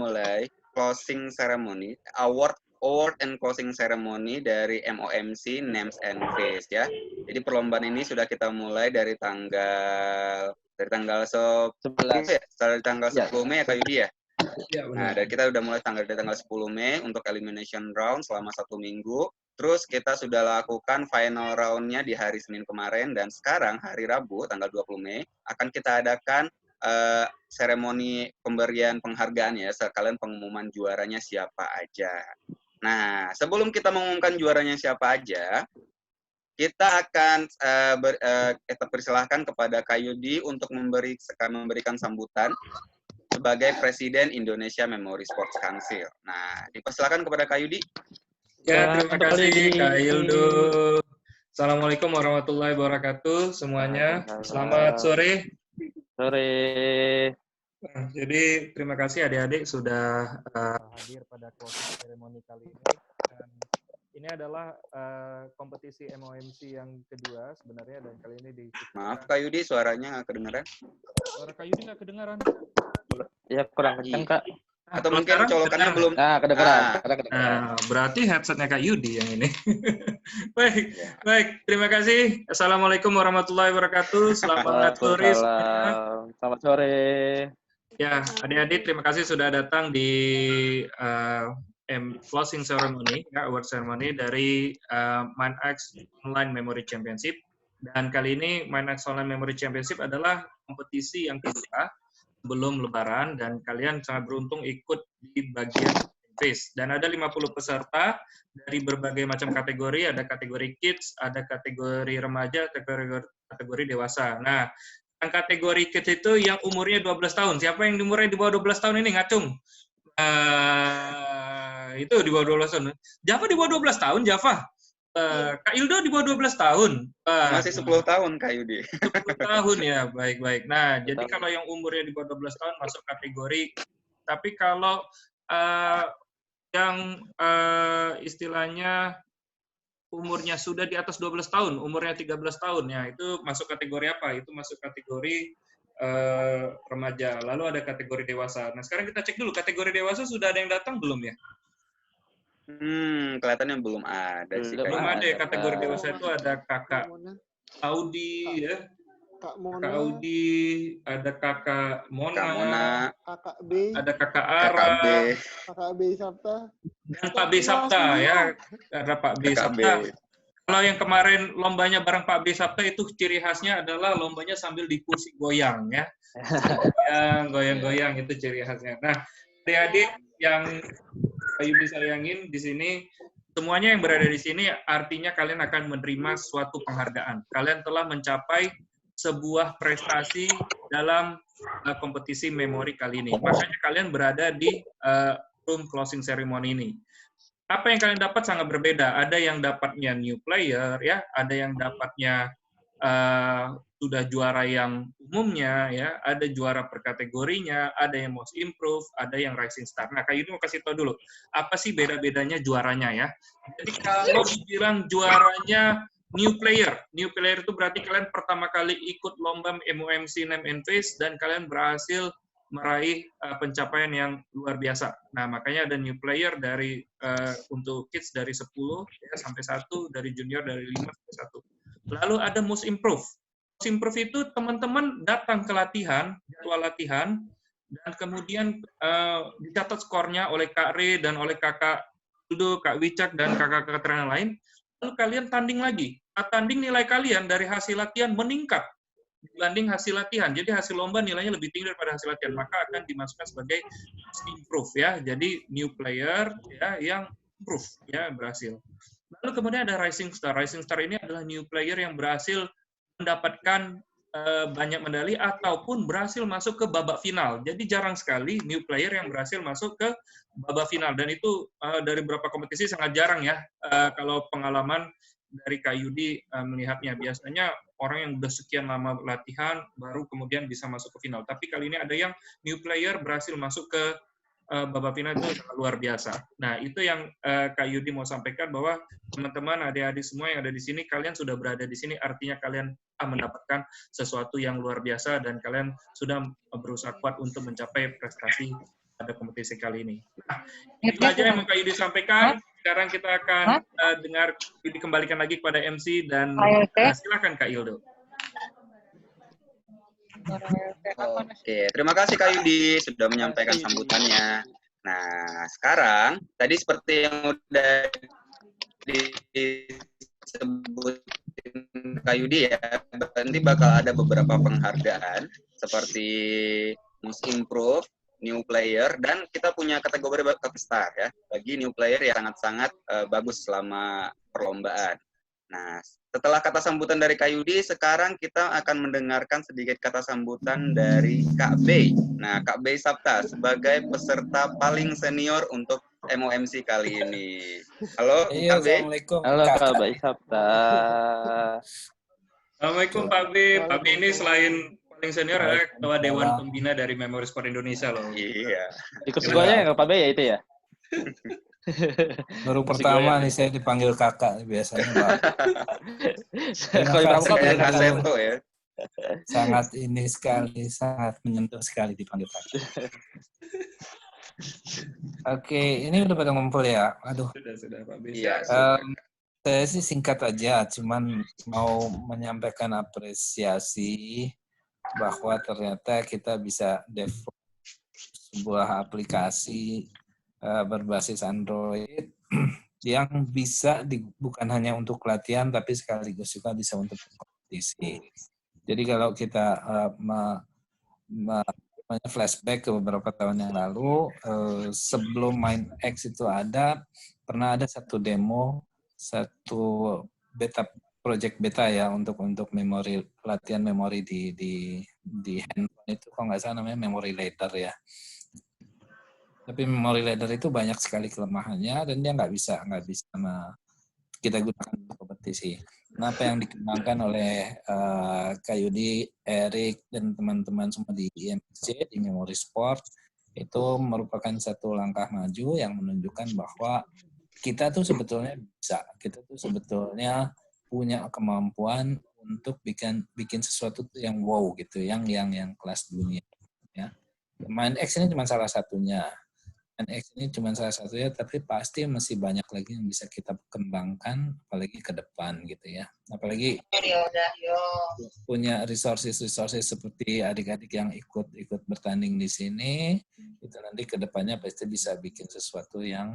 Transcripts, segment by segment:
mulai closing ceremony, award and closing ceremony dari MOMC Names and Face ya. Jadi perlombaan ini sudah kita mulai dari tanggal 11. dari tanggal 10 Mei ya Kak Yudi ya. Ya, Nah, benar. dari kita udah mulai dari tanggal 10 Mei untuk elimination round selama 1 minggu. Terus kita sudah lakukan final round-nya di hari Senin kemarin dan sekarang hari Rabu tanggal 20 Mei akan kita adakan seremoni pemberian penghargaan ya, sekalian pengumuman juaranya siapa aja. Nah, sebelum kita mengumumkan juaranya siapa aja, kita akan kita persilahkan kepada Kak Yudi untuk memberikan sambutan sebagai Presiden Indonesia Memory Sports Council. Nah, dipersilakan kepada Kak Yudi. Ya, terima kasih Kak Ildo. Assalamualaikum warahmatullahi wabarakatuh semuanya. Selamat sore. Sore. Nah, jadi terima kasih adik-adik sudah hadir pada closing ceremony kali ini. Dan ini adalah kompetisi MOMC yang kedua sebenarnya dan kali ini Maaf Kak Yudi, suaranya nggak kedengaran. Suara Kak Yudi nggak kedengaran. Ya kurang kencang Kak. Atau mungkin colokannya belum. Kedengeran. Nah, berarti headsetnya Kak Yudi yang ini. Baik, terima kasih. Assalamualaikum warahmatullahi wabarakatuh. Selamat sore semuanya. Selamat sore. Ya, adik-adik terima kasih sudah datang di closing ceremony, ya, award ceremony dari MindX Online Memory Championship. Dan kali ini MindX Online Memory Championship adalah kompetisi yang kedua sebelum Lebaran dan kalian sangat beruntung ikut di bagian face. Dan ada 50 peserta dari berbagai macam kategori, ada kategori kids, ada kategori remaja, kategori dewasa. Nah, yang kategori kids itu yang umurnya 12 tahun. Siapa yang umurnya di bawah 12 tahun ini? Ngacung. Itu di bawah 12 tahun. Java di bawah 12 tahun, Java. Kak Ildo di bawah 12 tahun. Masih 10 tahun Kak Yudi. 10 tahun ya, baik-baik. Nah, jadi kalau yang umurnya di bawah 12 tahun masuk kategori. Tapi kalau yang istilahnya umurnya sudah di atas 12 tahun, umurnya 13 tahun, ya itu masuk kategori apa? Itu masuk kategori remaja. Lalu ada kategori dewasa. Nah, sekarang kita cek dulu, kategori dewasa sudah ada yang datang belum ya? Kelihatannya belum ada sih. Belum ada ya, kategori dewasa itu ada kakak Audi ya. Kak Mona, Kakak Audi, ada kakak Mona, kakak B, ada kakak Ara, kakak B Sabta, dan Pak B Sabta ya. Ada Pak B Sabta. Kalau yang kemarin lombanya bareng Pak B Sabta itu ciri khasnya adalah lombanya sambil di kursi goyang ya. Goyang-goyang itu ciri khasnya. Nah, adik-adik yang Ayu disayangin di sini, semuanya yang berada di sini artinya kalian akan menerima suatu penghargaan. Kalian telah mencapai sebuah prestasi dalam kompetisi memori kali ini. Makanya kalian berada di room closing ceremony ini. Apa yang kalian dapat sangat berbeda. Ada yang dapatnya new player, ya, ada yang dapatnya sudah juara yang umumnya, ya, ada juara per kategorinya, ada yang most improve, ada yang rising star. Nah, Kak Yudi mau kasih tahu dulu, apa sih beda-bedanya juaranya ya? Jadi kalau dibilang juaranya new player itu berarti kalian pertama kali ikut lomba MOMC Name and Face dan kalian berhasil meraih pencapaian yang luar biasa. Nah, makanya ada new player dari untuk kids dari 10 ya, sampai 1, dari junior dari 5 sampai 1. Lalu ada most improve. Most improve itu teman-teman datang ke latihan, jadwal latihan, dan kemudian dicatat skornya oleh Kak Re dan oleh Kakak Dudo, Kak Wicak, dan kakak-kakak yang lain. Lalu kalian tanding lagi. Tanding nilai kalian dari hasil latihan meningkat dibanding hasil latihan. Jadi hasil lomba nilainya lebih tinggi daripada hasil latihan, maka akan dimasukkan sebagai improve ya. Jadi new player ya yang improve ya, berhasil. Lalu kemudian ada rising star. Rising star ini adalah new player yang berhasil mendapatkan banyak medali ataupun berhasil masuk ke babak final. Jadi jarang sekali new player yang berhasil masuk ke babak final, dan itu dari beberapa kompetisi sangat jarang ya. Kalau pengalaman dari Kak Yudi melihatnya, biasanya orang yang udah sekian lama latihan baru kemudian bisa masuk ke final. Tapi kali ini ada yang new player berhasil masuk ke babak final, itu sangat luar biasa. Nah, itu yang Kak Yudi mau sampaikan, bahwa teman-teman, adik-adik semua yang ada di sini, kalian sudah berada di sini, artinya kalian mendapatkan sesuatu yang luar biasa dan kalian sudah berusaha kuat untuk mencapai prestasi pada kompetisi kali ini. Nah, itu aja yang mau Kak Yudi sampaikan. Sekarang kita akan dengar dikembalikan lagi kepada MC dan silakan Kak Ildo. Oke, terima kasih Kak Yudi sudah menyampaikan sambutannya. Nah, sekarang tadi seperti yang udah disebut Kak Yudi ya, nanti bakal ada beberapa penghargaan seperti Most Improved, New Player, dan kita punya kategori Star ya, bagi new player yang sangat-sangat bagus selama perlombaan. Nah, setelah kata sambutan dari Kak Yudi, sekarang kita akan mendengarkan sedikit kata sambutan dari Kak Bey. Nah, Kak Bey Sapta sebagai peserta paling senior untuk MOMC kali ini. Halo, Kak Bey. Assalamualaikum. Halo Kak Bey Sabta. Assalamualaikum Pak B. Pak B ini selain paling senior adalah Ketua Dewan Pembina dari Memori Sport Indonesia loh. Iya. Ikut semuanya ya Pak Bey ya itu ya? Baru pertama nih saya dipanggil kakak biasanya Pak. Kalau di pramuka Kayak bener Kak dulu. Seto ya. Sangat ini sekali, sangat menyentuh sekali dipanggil kakak. Oke, ini udah pada ngumpul ya. Aduh, Sudah Pak B. Iya. saya sih singkat aja, cuman mau menyampaikan apresiasi bahwa ternyata kita bisa develop sebuah aplikasi berbasis Android yang bisa bukan hanya untuk latihan tapi sekaligus juga bisa untuk kompetisi. Jadi kalau kita flashback ke beberapa tahun yang lalu, sebelum MindX itu ada, pernah ada satu demo, satu project beta ya untuk memori, latihan memori di handphone itu, kalau nggak salah namanya memory leader ya. Tapi memory leader itu banyak sekali kelemahannya dan dia nggak bisa kita gunakan untuk kompetisi. Nah, apa yang dikembangkan oleh Kak Yudi, Erik, dan teman-teman semua di IMC, di Memory Sport, itu merupakan satu langkah maju yang menunjukkan bahwa kita tuh sebetulnya bisa, kita tuh sebetulnya punya kemampuan untuk bikin sesuatu yang wow gitu, yang kelas dunia. Ya. MindX ini cuma salah satunya. MindX ini cuma salah satunya, tapi pasti masih banyak lagi yang bisa kita kembangkan, apalagi ke depan gitu ya. Apalagi punya resources seperti adik-adik yang ikut bertanding di sini, itu nanti ke depannya pasti bisa bikin sesuatu yang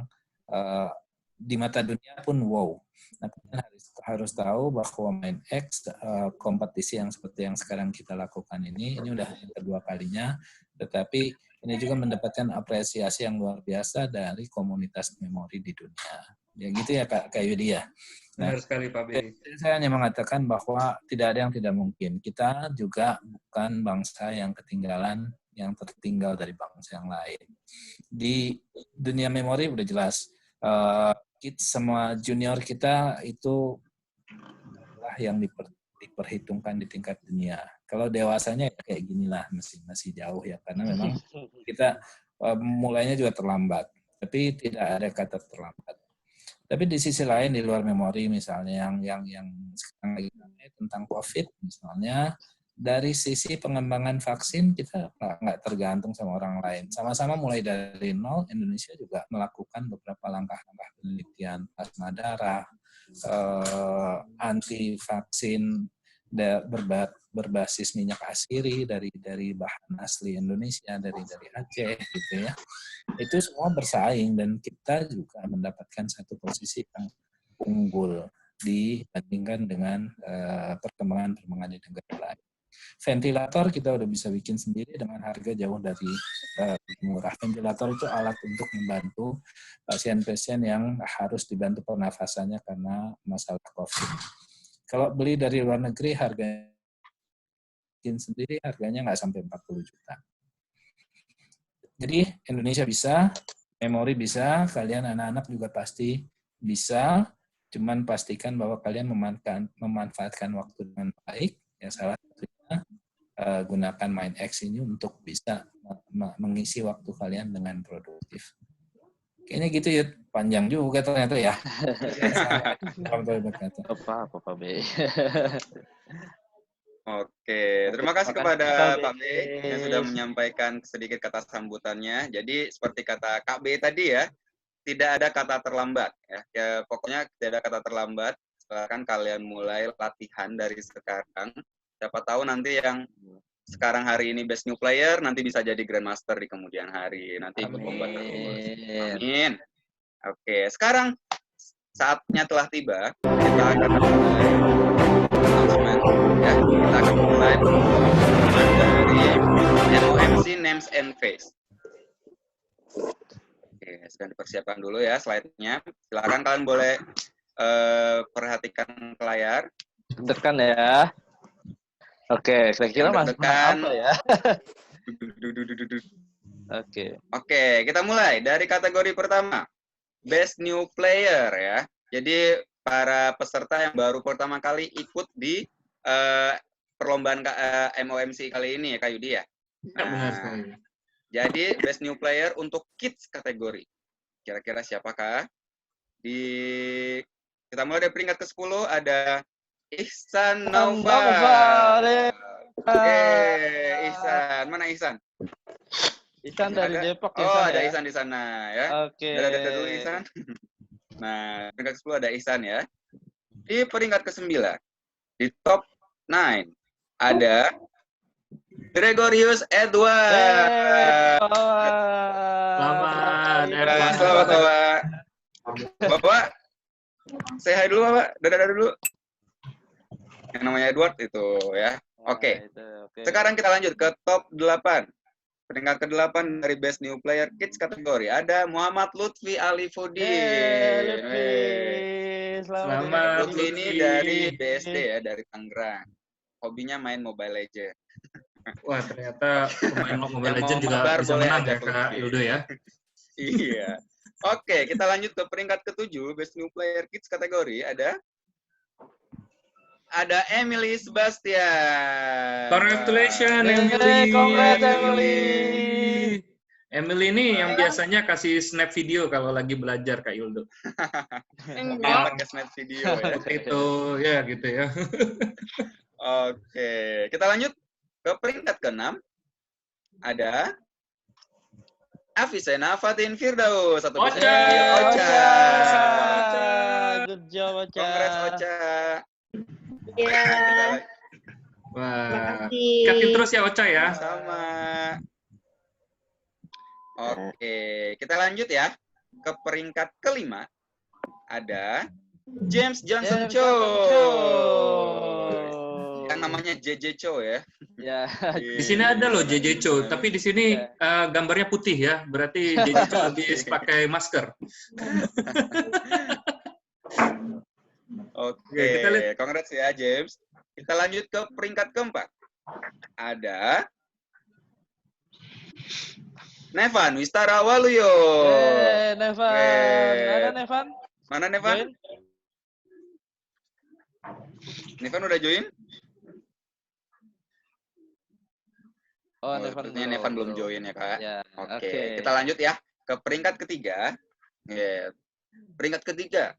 di mata dunia pun wow. Nah, kita harus tahu bahwa MindX kompetisi yang seperti yang sekarang kita lakukan ini udah yang kedua kalinya, tetapi ini juga mendapatkan apresiasi yang luar biasa dari komunitas memori di dunia. Ya gitu ya Kak Yudi ya. Nah, benar sekali Pak B. Saya hanya mengatakan bahwa tidak ada yang tidak mungkin. Kita juga bukan bangsa yang ketinggalan, yang tertinggal dari bangsa yang lain. Di dunia memori udah jelas. Semua junior kita itu lah yang diperhitungkan di tingkat dunia. Kalau dewasanya kayak ginilah masih jauh ya, karena memang kita mulainya juga terlambat. Tapi tidak ada kata terlambat. Tapi di sisi lain di luar memori misalnya yang sekarang lagi tentang COVID misalnya, dari sisi pengembangan vaksin kita nggak tergantung sama orang lain. Sama-sama mulai dari nol, Indonesia juga melakukan beberapa langkah-langkah penelitian plasma darah, anti vaksin berbasis minyak asiri dari bahan asli Indonesia, dari Aceh gitu ya. Itu semua bersaing dan kita juga mendapatkan satu posisi yang unggul dibandingkan dengan perkembangan di negara lain. Ventilator kita udah bisa bikin sendiri dengan harga jauh dari murah. Ventilator itu alat untuk membantu pasien-pasien yang harus dibantu pernafasannya karena masalah COVID. Kalau beli dari luar negeri harganya bikin sendiri harganya nggak sampai 40 juta. Jadi Indonesia bisa, memori bisa, kalian anak-anak juga pasti bisa, cuman pastikan bahwa kalian memanfaatkan waktu dengan baik. Ya salah satunya gunakan MindX ini untuk bisa mengisi waktu kalian dengan produktif. Kayaknya gitu ya, panjang juga ternyata ya. Apa Pak B. Oke, terima kasih Makasih, kepada Kak Pak B yang sudah menyampaikan sedikit kata sambutannya. Jadi seperti kata Kak B tadi ya, tidak ada kata terlambat ya. Ya pokoknya tidak ada kata terlambat. Silakan kalian mulai latihan dari sekarang. Siapa tahu nanti yang sekarang hari ini best new player nanti bisa jadi grandmaster di kemudian hari. Nanti ikut lomba terus. Amin. Oke, sekarang saatnya telah tiba. Kita akan mulai announcement ya. Kita akan mulai dari MOMC Names and Face. Oke, sedang dipersiapkan dulu ya slide-nya. Silakan kalian boleh perhatikan ke layar. Tekan ya. Oke, kira-kira Mas Deg-degan. apa ya? Dudududududu. Oke. Oke, kita mulai dari kategori pertama, Best New Player ya. Jadi para peserta yang baru pertama kali ikut di perlombaan MOMC kali ini ya, Kak Yudi ya. Benar sekali. Jadi Best New Player untuk Kids kategori. Kira-kira siapakah? Kita mulai dari peringkat ke-10 ada Ihsan Naufal. Oke, Ihsan. Mana Ihsan? Ihsan dari Ada? Depok ya. Oh, Ihsan, ada ya? Ihsan di sana ya. Oke. Ada dulu Ihsan. Nah, peringkat ke-10 ada Ihsan ya. Di peringkat ke-9, di top 9, ada Gregorius Edward. Selamat, Nah, selamat Bapak. Bapak, say hi dulu Bapak. Dadah dulu. Yang namanya Edward itu ya. Oke. Sekarang kita lanjut ke top 8. Peringkat ke-8 dari Best New Player Kids kategori ada Muhammad Lutfi Alifudin. Selamat Lutfi ini dari BSD ya, dari Tangerang. Hobinya main Mobile Legends. Wah, ternyata pemain Mobile Yang Legends mau juga mabar bisa boleh menang ya, ajak Kak Lutfi. Ildo ya. Iya. Oke, kita lanjut ke peringkat ke-7 Best New Player Kids kategori ada Emily Sebastian. Congratulations, Hey, Emily. congrats, Emily. Emily ini yang biasanya kasih snap video kalau lagi belajar, Kak Ildo. Dia pakai snap video ya. Itu, ya gitu ya. Oke, kita lanjut ke peringkat ke-6. Ada Afisena Fatin Firdaus atau bisa Ocha. dipanggil Ocha. Good job, Ocha. Congrats Ocha. Iya. Wah, Makasih. ikatin terus ya Ocha ya. Sama. Oke, kita lanjut ya ke peringkat ke-5. Ada James Johnson Cho. Yang namanya JJ Cho ya. Ya. Di sini ada loh JJ Cho, tapi di sini gambarnya putih ya. Berarti JJ Cho habis pakai masker. Oke, kita lihat. congrats ya James. Kita lanjut ke peringkat ke-4. Ada Nevan Wistara Waluyo. Nevan. Ada Nevan? Mana Nevan? Join? Nevan udah join? Oh, Sepertinya Nevan belum join ya, Kak. Ya, Oke, kita lanjut ya ke peringkat ketiga. Ya, peringkat ketiga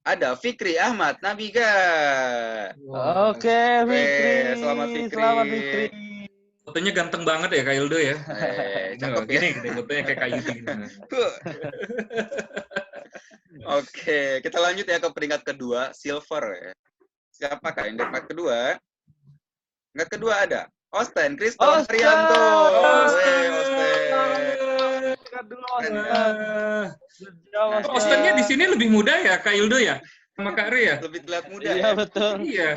ada Fikri Ahmad Nabiga. Oke, Fikri. Selamat Fikri. Selamat Fikri. Fotonya ganteng banget ya Kak Ildo ya. Cakep ya. Gini, fotonya kayak kayu gini. Oke, kita lanjut ya ke peringkat kedua, silver ya. Siapakah yang di peringkat kedua? Peringkat kedua ada Osten Kristo Haryanto. Ostennya di sini lebih muda ya Kak Ildo ya? Sama Kak Ri ya? Lebih terlihat muda Iya, ya. betul. Iya.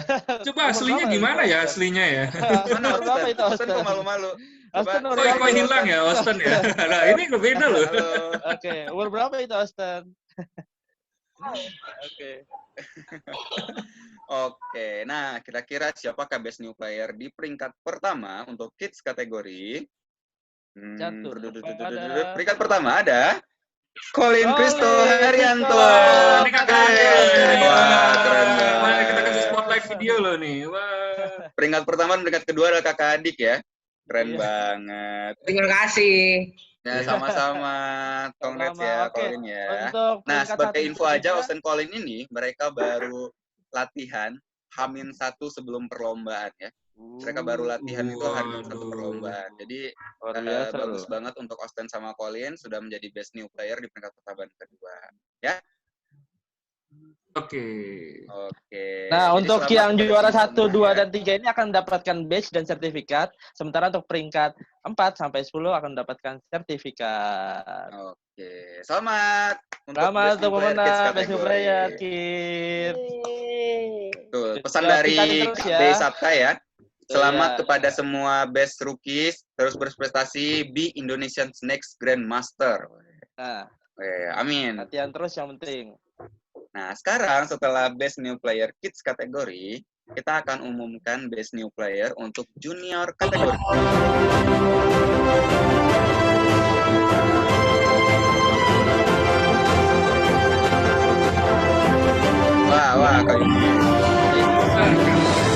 Coba aslinya gimana ya aslinya ya? Mana Berapa itu, Osten? Osten kok malu-malu. Osten Coba. umur Kok hilang ya Osten ya? Nah, ini beda loh. Halo. Oke, umur berapa itu Osten? Oke. Oke, nah kira-kira siapakah best new player di peringkat pertama untuk kids kategori? Catur. Peringkat pertama ada Colin Kristo Haryanto. Ini kakak Adik. Wah, keren Wah, banget. kita kasih spotlight video loh nih. Wah. Peringkat pertama dan peringkat kedua adalah kakak adik ya. Keren banget. Terima kasih. Ya, sama-sama. Congrats ya, Oke. Colin ya. Untuk Nah, peringkat sebagai satu info aja, Indonesia, Osten Colin ini mereka baru latihan H-1 sebelum perlombaan ya. Mereka baru latihan itu hari satu perlombaan. Jadi Luar biasa bagus loh. banget untuk Osten sama Colin sudah menjadi best new player di peringkat pertahanan kedua. Ya. Oke. Oke. Nah, Jadi untuk selamat yang kepada juara semua 1, 2, ya. dan 3 ini akan mendapatkan badge dan sertifikat. Sementara untuk peringkat 4 sampai 10 akan mendapatkan sertifikat. Oke. Selamat untuk Selamat best new untuk player kids pemenang Best New kategori. Player Kids. Tuh, pesan Ya, dari tingkatin terus Kak ya. B Sabta ya. Selamat Iya. kepada semua best rookies, terus berprestasi, be Indonesia's next Grandmaster. Nah, Amin. latihan terus yang penting. Nah, sekarang setelah Best New Player Kids kategori, kita akan umumkan Best New Player untuk Junior kategori. Wah, Kak Yuki.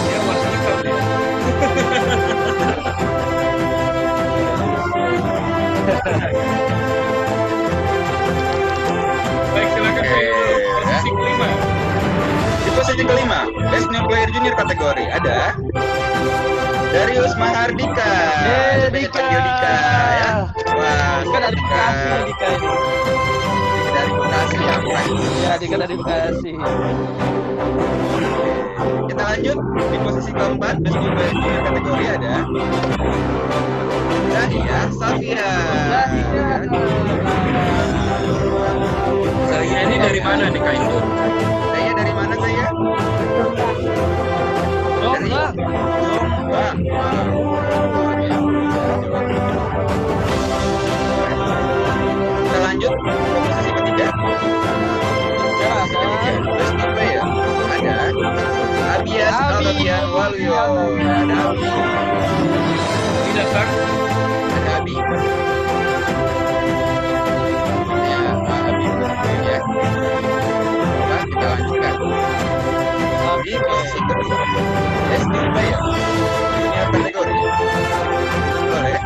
Ya, wasikap ya. Baik, silakan Pak Yunus. Posisi kelima. Di posisi kelima, Best New Player Junior kategori ada Darius Mahardika. Coba kita panggil Dika ya. Wah, Dika dari Dika. Bekasi, Dika ini. Dika dari Bekasi ya. Ya, Dika dari Bekasi. Kita lanjut di posisi keempat, Best New Player Junior kategori ada Zahia Safia. Saya ini dari mana nih Kak Yunus? Zahia dari mana saya? Dari Jombang. Jombang. Kita lanjut ke posisi ketiga. Posisi ketiga, Best New Player ada Abias Albabian Waluyo. Ada Abi. Tidak, Kak. Ada Abi. Ya, Abi. Ya. Coba kita lanjutkan. Di posisi kedua, Best New Player Junior kategori oleh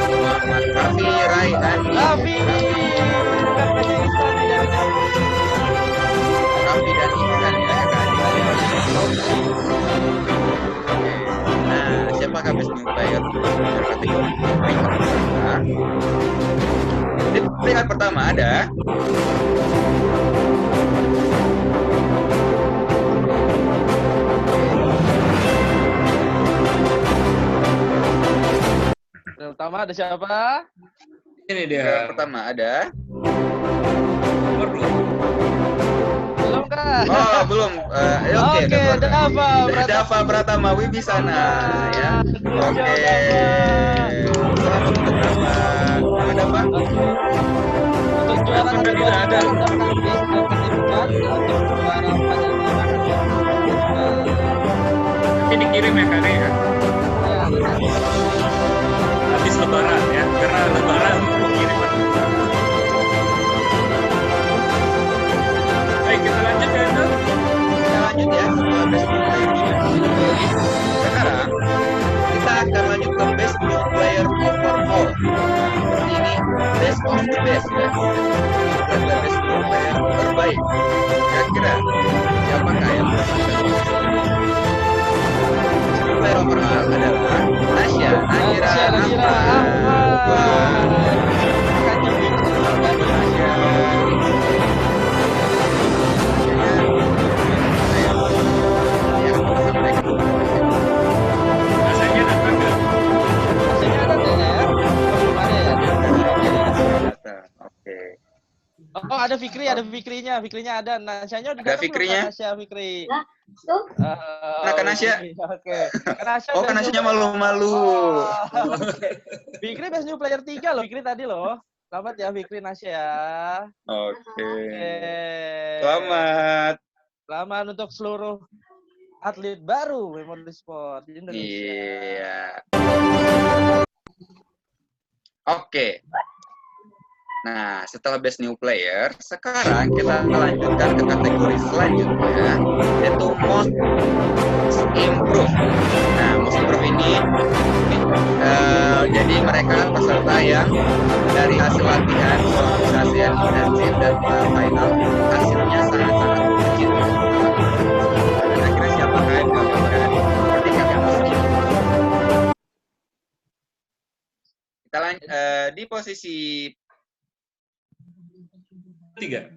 Muhammad Kafi Raihani. Kafi. Bukan bahasa Ihsan nih dari Kafi dan Ihsan ya, Kak. Nah, siapakah Best New Player Junior kategori peringkat pertama? Di peringkat pertama ada Yang pertama ada siapa? Ini peringkat dia. pertama ada Nomor 2. Belum kah? Oh, belum. Oke, Oke, Dava Dava Pratama Wibisana ya. Oke. Selamat untuk Dava. Selamat Dava. Untuk juara Telepon kedua tidak ada. juga mendapatkan badge dan sertifikat. Untuk juara 4 dan 5 akan mendapatkan Nanti dikirim ya Kak ya. Habis lebaran ya. Karena lebaran pengiriman. Baik, kita lanjut ya Yunus. Kita lanjut ya setelah Best New Player Junior kategori. Sekarang kita akan lanjut ke Best New Player Overall. Seperti ini Best of the Best ya. Ini adalah Best New Player terbaik. Kira-kira siapakah yang mendapatkan posisi ini? Best New Player Overall adalah Nasya Nadira Ahmad. Wah, kakaknya Big dari Nasya. Rasanya datang nggak? Masih ada kayaknya ya? Belum ada ya? Oke. Oh, ada Fikrinya. Fikrinya ada. Nasyanya udah Ada datang belum, Fikrinya? Kak Nasya, Fikri? Tuh. Nah, Kak Nasya? Oke. Kak Nasya Oh, Best Kak New Nasyanya Player. malu-malu. Oh, oke. Fikri Best New Player 3 loh. Fikri tadi loh. Selamat ya Fikri Nasya. Oke. Oke. Selamat. Selamat untuk seluruh atlet baru Memori Sport di Indonesia. Iya. Oke. Nah, setelah Best New Player, sekarang kita lanjutkan ke kategori selanjutnya, yaitu Most Improved. Nah, Most Improved ini jadi mereka peserta yang dari hasil latihan, sosialisasi yang intensif dan final hasilnya sangat-sangat kecil. Dan akhirnya siapakah yang mendapatkan sertifikat yang positif? Di posisi 3.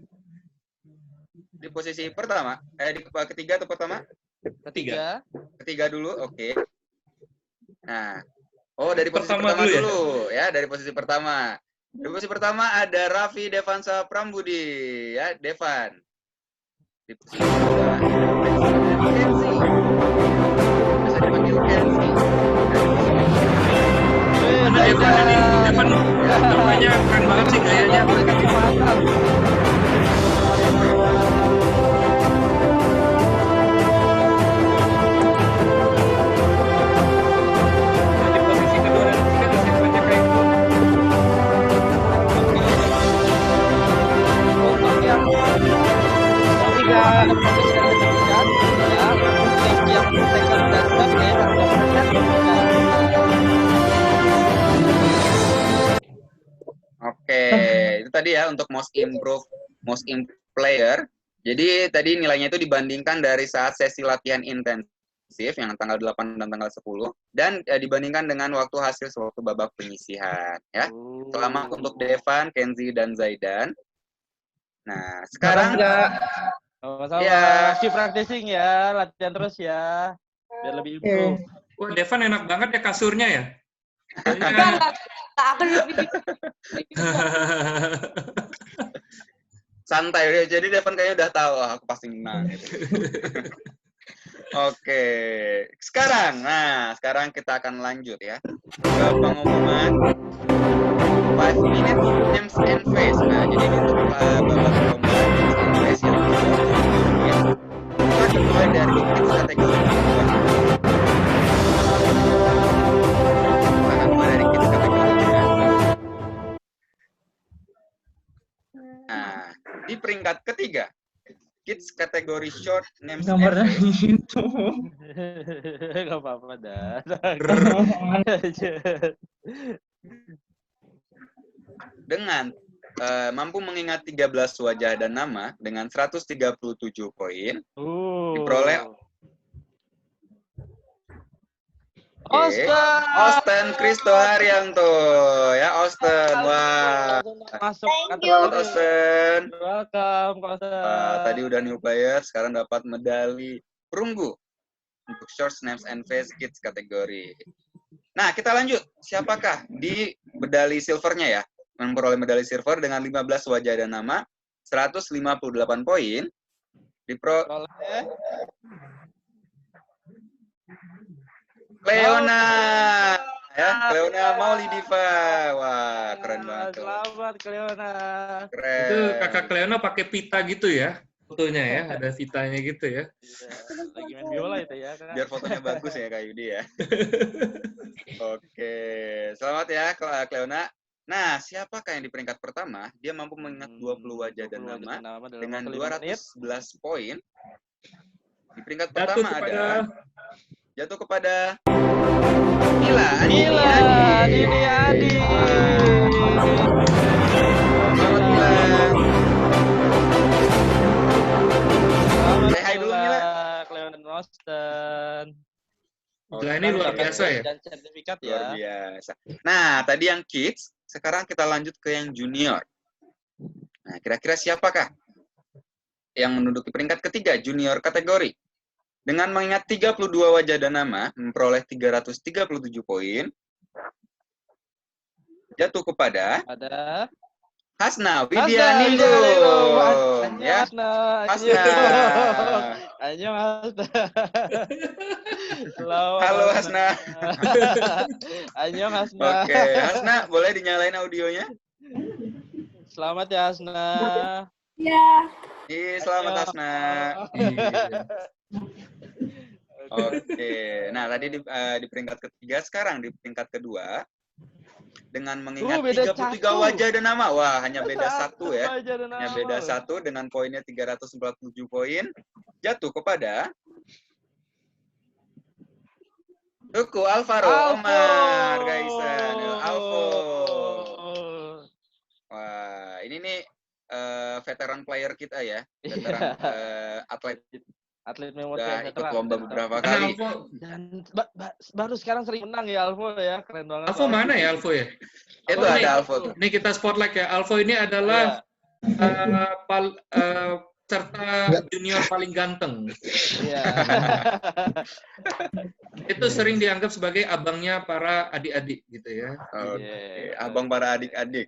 di posisi pertama, di ketiga atau pertama? Ketiga. Ketiga dulu, oke. Nah, dari posisi Pertama pertama dulu ya? dulu ya, dari posisi pertama. Di posisi pertama ada Raffi Devansa Prambudi, ya, Devan. Di posisi kedua ada Kenzi. Bisa dipanggil Kenzi. Mana Devan ini? Devan namanya keren banget sih gayanya. Di posisi kedua dan ketiga ada siapa aja kayak itu? Untuk yang ketiga dapat sertifikat, ya. Untuk yang second dan third ya dapat sertifikat. Oke, itu tadi ya untuk most improved player. Jadi tadi nilainya itu dibandingkan dari saat sesi latihan intensif yang tanggal 8 dan tanggal 10 dan dibandingkan dengan waktu hasil sewaktu babak penyisihan ya. Selamat untuk Devan, Kenzi dan Zaidan. Nah, sekarang Sama-sama. Ya. Keep practicing ya, latihan terus ya. Biar lebih improve. Wah, Devan enak banget ya kasurnya ya. Enggak, aku lebih santai udah. Jadi Devan kayaknya udah tahu aku pasti menang gitu. Oke. Sekarang kita akan lanjut ya ke pengumuman 5 minute names and face. Nah, jadi ini untuk babak lomba names and face yang kita dimulai dari kids kategori di peringkat ketiga, kids kategori short names and face. Gak apa-apa dah. Dengan mampu mengingat 13 wajah dan nama dengan 137 poin, diperoleh Osten Kristo Haryanto ya, Osten. Wah, Masuk kategori Osten. Welcome, Osten. Tadi udah new player, sekarang dapat medali perunggu untuk short names and face kids kategori. Nah, kita lanjut. Siapakah di medali silvernya ya? Memperoleh medali silver dengan 15 wajah dan nama, 158 poin. Diperoleh Cleona. Ya, Cleona Maulidiva. Wah, keren banget. Selamat, Cleona. Keren. Itu kakak Cleona pakai pita gitu ya. Fotonya ya, ada pitanya gitu ya. Lagi main biola itu ya. Biar fotonya bagus ya Kak Yudi ya. Oke, selamat ya Cleona. Nah, siapakah yang di peringkat pertama? Dia mampu mengingat 20 wajah dan nama dengan 211 poin. Di peringkat pertama ada jatuh kepada Mila Adini Adi. Selamat Mila. Say hi dulu Mila. Cleona dan Osten. Nah, ini luar biasa ya. Dan sertifikat Luar ya. biasa. Nah, tadi yang kids, sekarang kita lanjut ke yang junior. Nah, kira-kira siapakah yang menduduki peringkat ketiga junior kategori? Dengan mengingat 32 wajah dan nama, memperoleh 337 poin, jatuh kepada Hasna Widiani. Ya, Hasna. Halo Hasna. Annyeong Hasna. Oke, Hasna, boleh dinyalain audionya? Selamat ya Hasna. ya. Selamat Hasna. Oke, nah tadi di peringkat ketiga, sekarang di peringkat kedua dengan mengingat 33 wajah dan nama. Wah, hanya beda satu ya. Hanya beda satu dengan poinnya 347 poin. Jatuh kepada Tuku Alvaro Omar Gaisan. Alvo. Wah, ini nih veteran player kita ya. Veteran atlet Atlet Memot Udah yang ikut lomba beberapa kali. Alfo, Dan baru sekarang sering menang ya Alfo ya, keren banget. Alfo mana ya Alfo ya? Itu Oh, ada nih, Alfo tuh. Ini kita spotlight ya. Alfo ini adalah serta junior paling ganteng. Iya. Itu sering dianggap sebagai abangnya para adik-adik gitu ya. Oke, abang para adik-adik.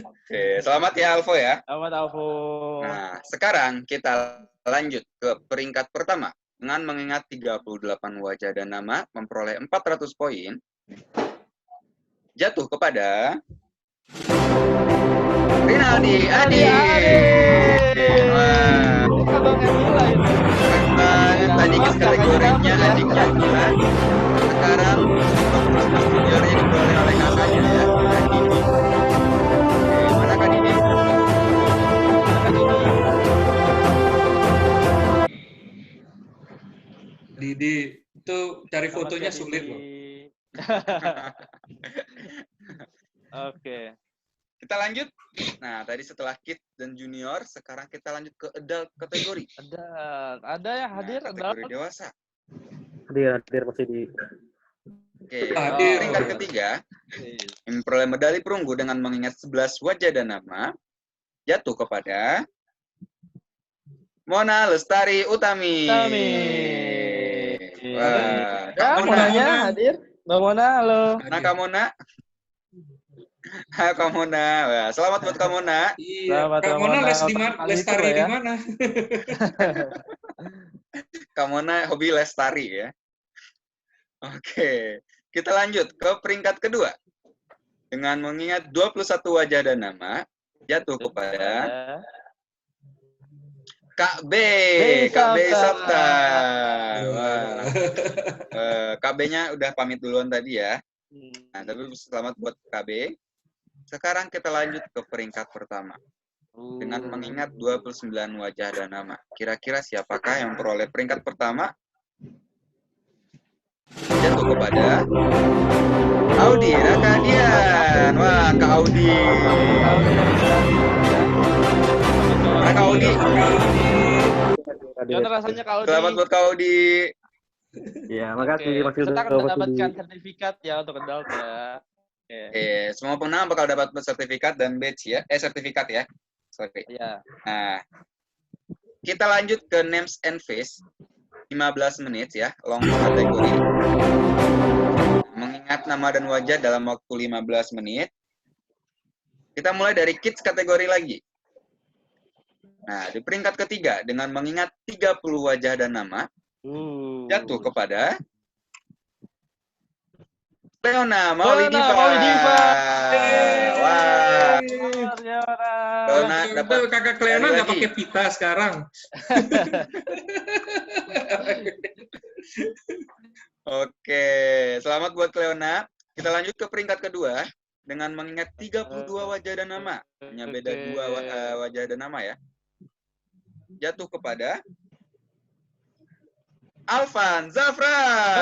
Oke, selamat ya Alfo ya. Selamat Alfo. Nah, sekarang kita lanjut ke peringkat pertama. Dengan mengingat 38 wajah dan nama, memperoleh 400 poin, jatuh kepada Rinaldi Adi. Wah, Abangnya Mila itu. keren banget. Tadi kategorinya adiknya Mila. Sekarang untuk juniornya diperoleh oleh kakaknya ya, Didi. Oke, mana Kak Didi? Didi itu cari fotonya sulit loh. Oke. Kita lanjut. Nah, tadi setelah kids dan junior, sekarang kita lanjut ke adult kategori. Ada yang hadir Nah, kategori dewasa. Hadir masih di. Oke, Hadir. peringkat ketiga, memperoleh medali perunggu dengan mengingat 11 wajah dan nama, jatuh kepada Mona Lestari Utami. Wah, Kak Ya, Mona. Monanya hadir. Bang Mona, halo. Nah, Kak Mona. Hai Kak Mona. Wah, selamat buat Kak Mona. Iya, Selamat Kak Mona Mona. les di mana? Kali Les itu tari lah di ya. mana? Kak Mona hobi lestari ya. Oke, kita lanjut ke peringkat kedua. Dengan mengingat 21 wajah dan nama, jatuh kepada Kak B. Kak B Sabta. Wah. Kak B-nya udah pamit duluan tadi ya. Nah, tapi selamat buat Kak B. Sekarang kita lanjut ke peringkat pertama. Dengan mengingat 29 wajah dan nama. Kira-kira siapakah yang memperoleh peringkat pertama? Jatuh kepada Audi Rakadian. Wah, Kak Audi. Kak Audi. Gimana rasanya Kak Audi? Selamat buat Kak Audi. Ya, makasih Mas Yudo. Kita akan mendapatkan sertifikat ya untuk adult ya. Semua pemenang bakal dapat sertifikat dan badge ya. Sertifikat ya. Sorry. Iya. Nah, kita lanjut ke names and face. 15 menit ya, long kategori. Mengingat nama dan wajah dalam waktu 15 menit. Kita mulai dari kids kategori lagi. Nah, di peringkat ketiga, dengan mengingat 30 wajah dan nama, jatuh kepada Leona Maulidiva. Wah. Leona dapat kakak Leona nggak pakai pita sekarang. Oke, selamat buat Leona. Kita lanjut ke peringkat kedua dengan mengingat 32 wajah dan nama. Hanya beda 2 wajah dan nama ya. Jatuh kepada Alvan Zafran.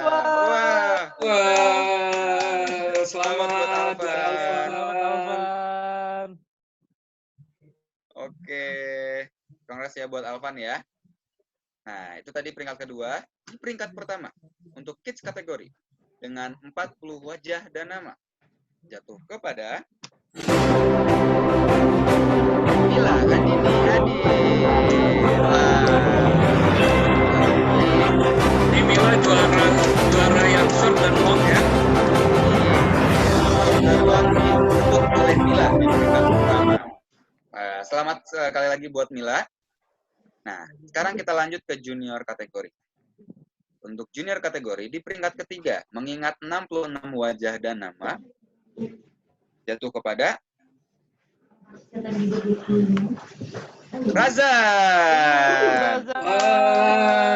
Wah. Selamat buat Alvan. Oke, kongres ya buat Alvan ya. Nah, itu tadi peringkat kedua. Di peringkat pertama, untuk kids kategori, dengan 40 wajah dan nama, jatuh kepada Mila Andini Adi. Ini Mila juara yang short dan long ya. Untuk oleh Mila di peringkat pertama. Selamat sekali lagi buat Mila. Nah, sekarang kita lanjut ke junior kategori. Untuk junior kategori, di peringkat ketiga, mengingat 66 wajah dan nama, jatuh kepada Razan.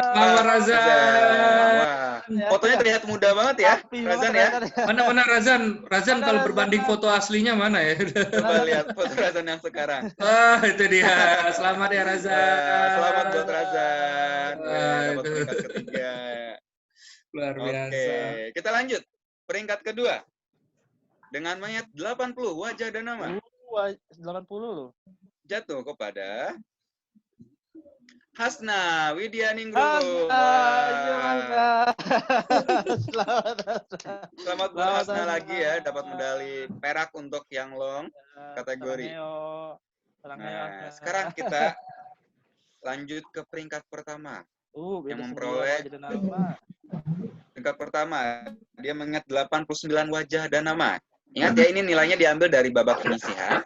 Selamat Razan. Wah, fotonya terlihat muda banget ya, Razan ya. Mana Razan? Razan kalau berbanding foto aslinya mana ya? Coba lihat foto Razan yang sekarang. Wah, itu dia. Selamat ya Razan. Selamat buat Razan. Dapat itu. peringkat ketiga. Luar biasa. Oke, kita lanjut. Peringkat kedua. Dengan mengingat 80 wajah dan nama. 80 loh. Jatuh kepada Hasna Widianingrum. Iya, Hasna. Selamat, Hasna. Selamat buat Selamat, Hasna Hasna. lagi ya, dapat medali perak untuk yang long kategori. Nah, sekarang kita lanjut ke peringkat pertama. Yang memperoleh peringkat pertama, dia mengingat 89 wajah dan nama. Ingat ya, ini nilainya diambil dari babak penyisihan.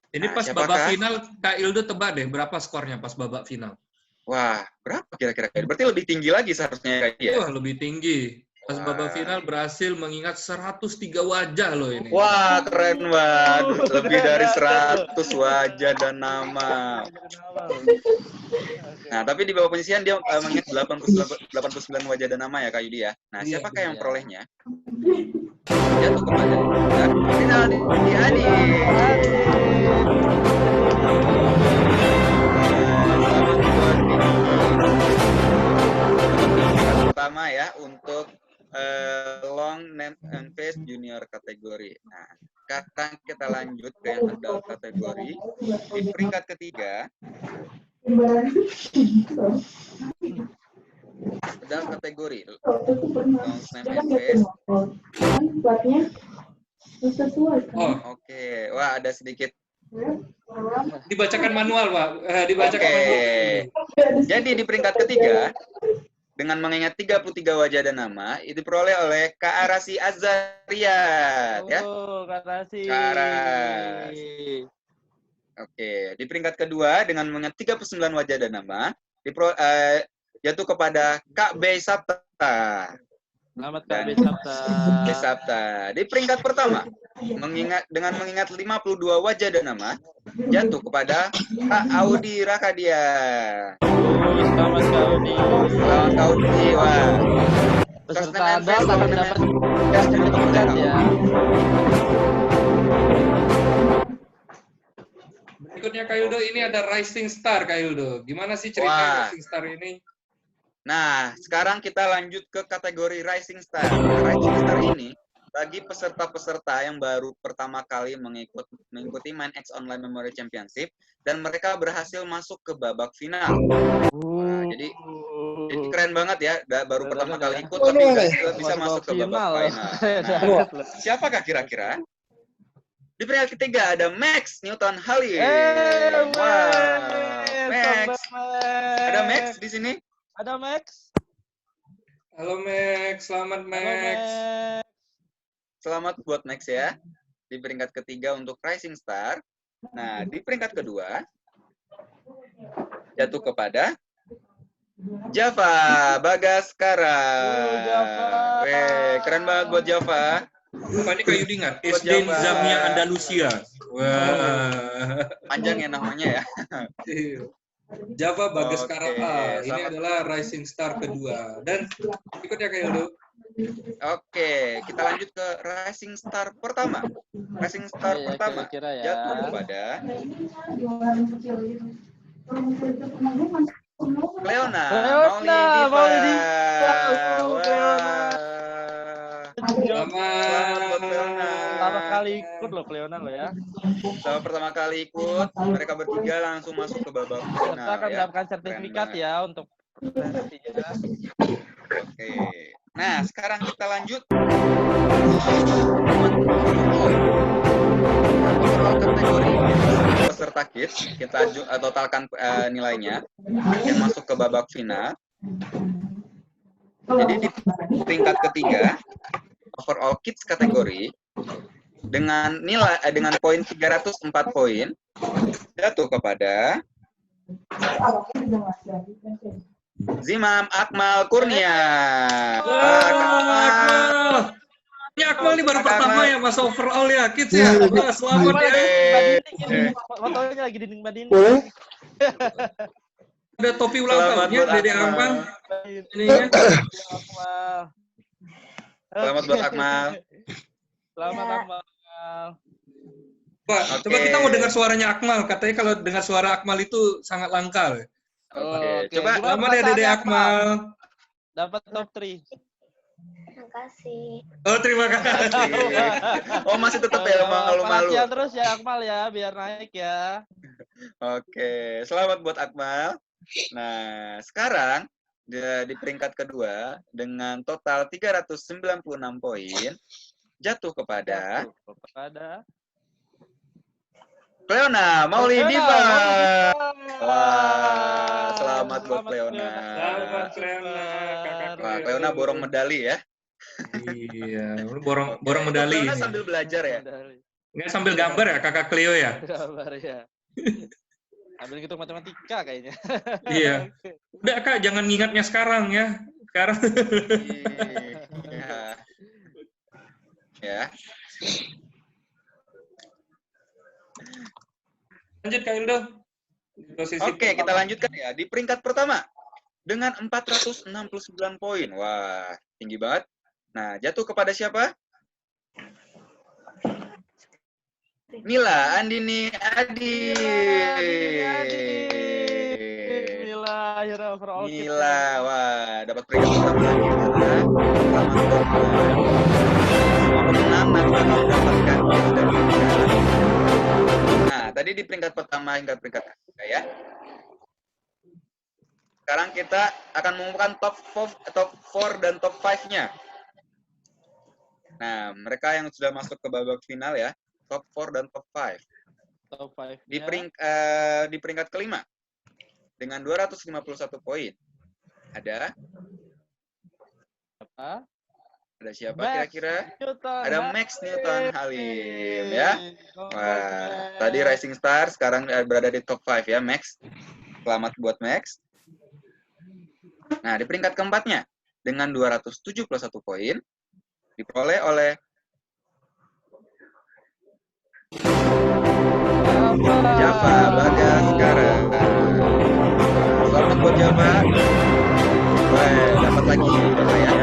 Ini Nah, pas siapakah? babak final, Kak Ildo tebak deh berapa skornya pas babak final. Wah, berapa kira-kira? Berarti lebih tinggi lagi seharusnya kayak dia. Wah, lebih tinggi. Pas babak final berhasil mengingat 103 wajah loh ini. Wah, keren banget. Lebih dari 100 wajah dan nama. Nah, tapi di bawah penyisihan dia mengingat 89 wajah dan nama ya, Kak Yudi ya. Nah, Iya, siapakah yang iya. perolehnya? Jatuh kepada Rinaldi Adi. Selamat buat peringkat pertama ya untuk long name and face junior kategori. Nah, sekarang kita lanjut ke yang adult kategori. Di peringkat ketiga, adult kategori long name and face. Oh, Oke, wah ada sedikit. dibacakan manual, Pak. Dibacakan Oke. manual. Jadi di peringkat ketiga, dengan mengingat 33 wajah dan nama, itu diperoleh oleh Kak Arasi Azariat. Ya. Kak Rasi. Kak Aras. Oke, di peringkat kedua dengan mengingat 39 wajah dan nama, jatuh kepada Kak B Sabta. Selamat Kak Dan B Sabta. B Sabta. Di peringkat pertama, dengan mengingat 52 wajah dan nama, jatuh kepada Kak Audi Rakadia. Selamat Kak Audi. Selamat Kak Audi. Wah. Peserta adult akan dapat sertifikat ya. Berikutnya Kak Ildo, ini ada Rising Star Kak Ildo. Gimana sih cerita Wah. Rising Star ini? Nah, sekarang kita lanjut ke kategori Rising Star. Rising Star ini bagi peserta-peserta yang baru pertama kali mengikuti MindX Online Memory Championship dan mereka berhasil masuk ke babak final. Wah, jadi keren banget ya, baru pertama kali ikut tapi bisa masuk ke babak final. Nah, siapakah kira-kira? Di peringkat ketiga ada Max Newton Halim. Wah, Max. Ada Max di sini? Ada Max. Halo Max, selamat Max. Selamat buat Max ya. Di peringkat ketiga untuk Rising Star. Nah, di peringkat kedua jatuh kepada Java Bagaskara. Weh, keren banget buat Java. Apa ini Kak Yudi ingat? Buat SD Java. Nizamia Andalusia. Wah. Panjang ya namanya ya. Java Bagaskara Oke, A. Ini selamat. adalah Rising Star kedua. Dan ikutnya Kak Ildo. Oke, kita lanjut ke Rising Star pertama. Rising Star pertama kira-kira ya. jatuh kepada Cleona Maulidiva. Selamat buat Cleona. Pertama kali ikut loh Cleona lo ya. Sama pertama kali ikut, mereka bertiga langsung masuk ke babak Kita final akan ya. mendapatkan sertifikat Keren ya untuk prestasinya. Oke. Nah, sekarang kita lanjut. Overall kategori peserta kids, kita totalkan nilainya yang masuk ke babak final. Jadi di peringkat ketiga overall kids kategori dengan nilai dengan poin 304 poin jatuh kepada Zimam Akmal Kurnia. Akmal. Ini Akmal ini baru pertama ya Mas overall ya kids ya. Wah, selamat ya. Fotonya lagi dinding Badini. Ada topi ulang Selamat tahunnya buat Dede Akmal. Akmal. Ininya. Selamat buat Akmal. Selamat Ya. Akmal. Pak, Oke. coba kita mau dengar suaranya Akmal. Katanya kalau dengar suara Akmal itu sangat langka. Oke, coba Gimana Selamat ya Dede perasaannya, Akmal. Dapat top 3. Terima kasih. Oh, terima kasih. Oh, masih tetap ya malu-malu. Latihan terus ya Akmal ya, biar naik ya. Oke, selamat buat Akmal. Nah, sekarang di peringkat kedua dengan total 396 poin jatuh kepada Cleona Maulidiva. Wah, selamat buat Cleona. Selamat Cleona, Kakak Wah, Cleo. Cleona borong medali ya. Iya, lu borong Itu medali Cleona ini. sambil belajar ya. Nggak sambil gambar ya Kakak Cleo ya? Gambar ya. Ambil gitu matematika kayaknya. Iya. Udah Kak, jangan ngingatnya sekarang ya. Sekarang. Iya. Ya. Lanjut Kak Ildo. Di posisi Oke, kita pertama. lanjutkan ya. Di peringkat pertama dengan 469 poin. Wah, tinggi banget. Nah, jatuh kepada siapa? Mila Andini Adi. Mila, akhirnya overall Mila, wah, dapat peringkat pertama lagi. Mila. Selamat untuk semua pemenang nanti bakal mendapatkan badge dari Mila. Nah, tadi di peringkat pertama hingga peringkat ketiga ya. Sekarang kita akan mengumumkan top 4 dan top 5-nya. Nah, mereka yang sudah masuk ke babak final ya, top 4 dan top 5. top 5. Di peringkat kelima dengan 251 poin. Ada Apa? Ada siapa Max kira-kira? Newton Ada Halim. Max Newton Halim ya. Congrats, Wah, Max. tadi Rising Star sekarang berada di top 5 ya, Max. Selamat buat Max. Nah, di peringkat keempatnya dengan 271 poin diperoleh oleh Java Bagaskara. Selamat buat Java. Wah, dapat lagi Java ya.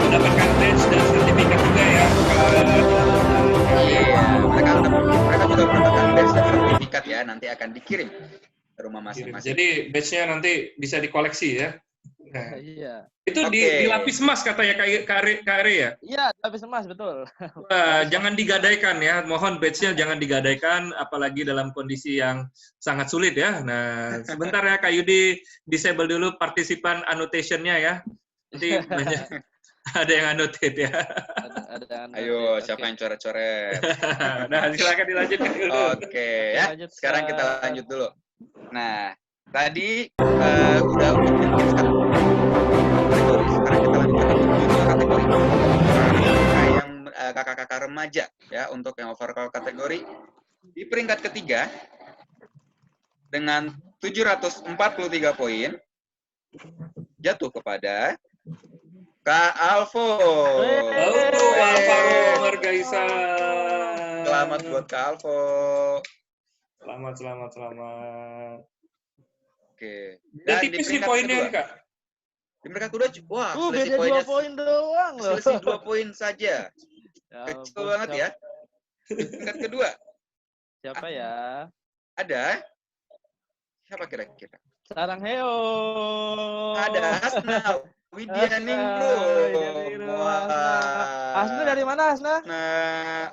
Mendapatkan badge dan sertifikat juga ya. Iya, mereka juga mendapatkan badge dan sertifikat ya, nanti akan dikirim ke rumah masing-masing. Jadi badge-nya nanti bisa dikoleksi ya. Nah, Iya. itu Oke. dilapis emas katanya Kak Are ya? Iya, lapis emas betul. Wah, jangan digadaikan ya. Mohon badge-nya jangan digadaikan, apalagi dalam kondisi yang sangat sulit ya. Nah, sebentar ya Kak Yudi, disable dulu partisipan annotation-nya ya. Nanti banyak ada yang annotate ya. Ada Ayo, siapa yang coret-coret? Nah, silakan dilanjutkan dulu. Oke ya. Lanjutkan. Sekarang kita lanjut dulu. Nah, tadi udah untuk kategori. Sekarang kita lanjutkan untuk junior kategori. Yang kakak-kakak remaja ya, untuk yang overall kategori di peringkat ketiga dengan 743 poin jatuh kepada Kak Alvo. Alvaro Margaisa. Selamat buat Kak Alvo. Selamat. Oke. Dan Dan di tipis nih peringkat poinnya kedua. nih, Kak. Di peringkat kedua, wah, selisih beda 2 poinnya poin doang loh. selisih 2 poin saja. Ya Kecil ampun, banget ya. Di peringkat kedua Siapa ya? ada siapa kira-kira? Sarang Heo. Ada Hasna Widianingrum. Wah. Hasna dari mana, Hasna? Nah,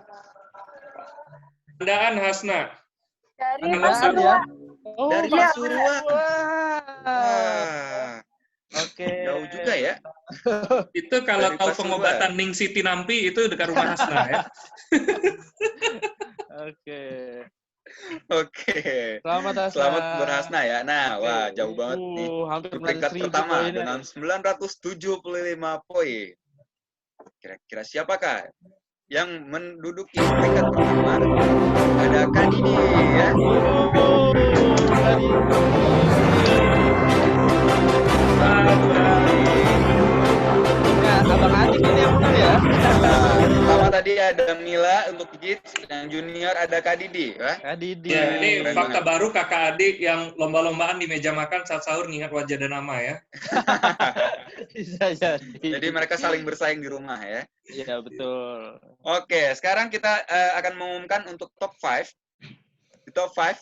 Andaan Hasna. Dari Anak Pasuruan. Ya. Oh, dari iya, Pasuruan. Wah. Oke. Jauh juga ya. Itu kalau Dari tahu Pasuruan. pengobatan Ning Siti Nampi itu dekat rumah Hasna ya. Oke. Oke. Selamat Hasna. Selamat buat Hasna ya. Nah, wah, jauh banget nih. Hampir Di peringkat 11.000 pertama poinnya. dengan 975 poin. Kira-kira siapakah yang menduduki peringkat pertama? Ada Kak Didi ya. Ya, Abang Adik ini yang menang ya. Pertama tadi ada Mila untuk Kids, yang junior ada Kak Didi. Ya. Kak Didi. Ya, ini Keren fakta banget. baru kakak adik yang lomba-lombaan di meja makan saat sahur ngingat wajah dan nama ya. Bisa jadi. Jadi mereka saling bersaing di rumah ya. Iya, betul. Oke, sekarang kita akan mengumumkan untuk top 5. Di top 5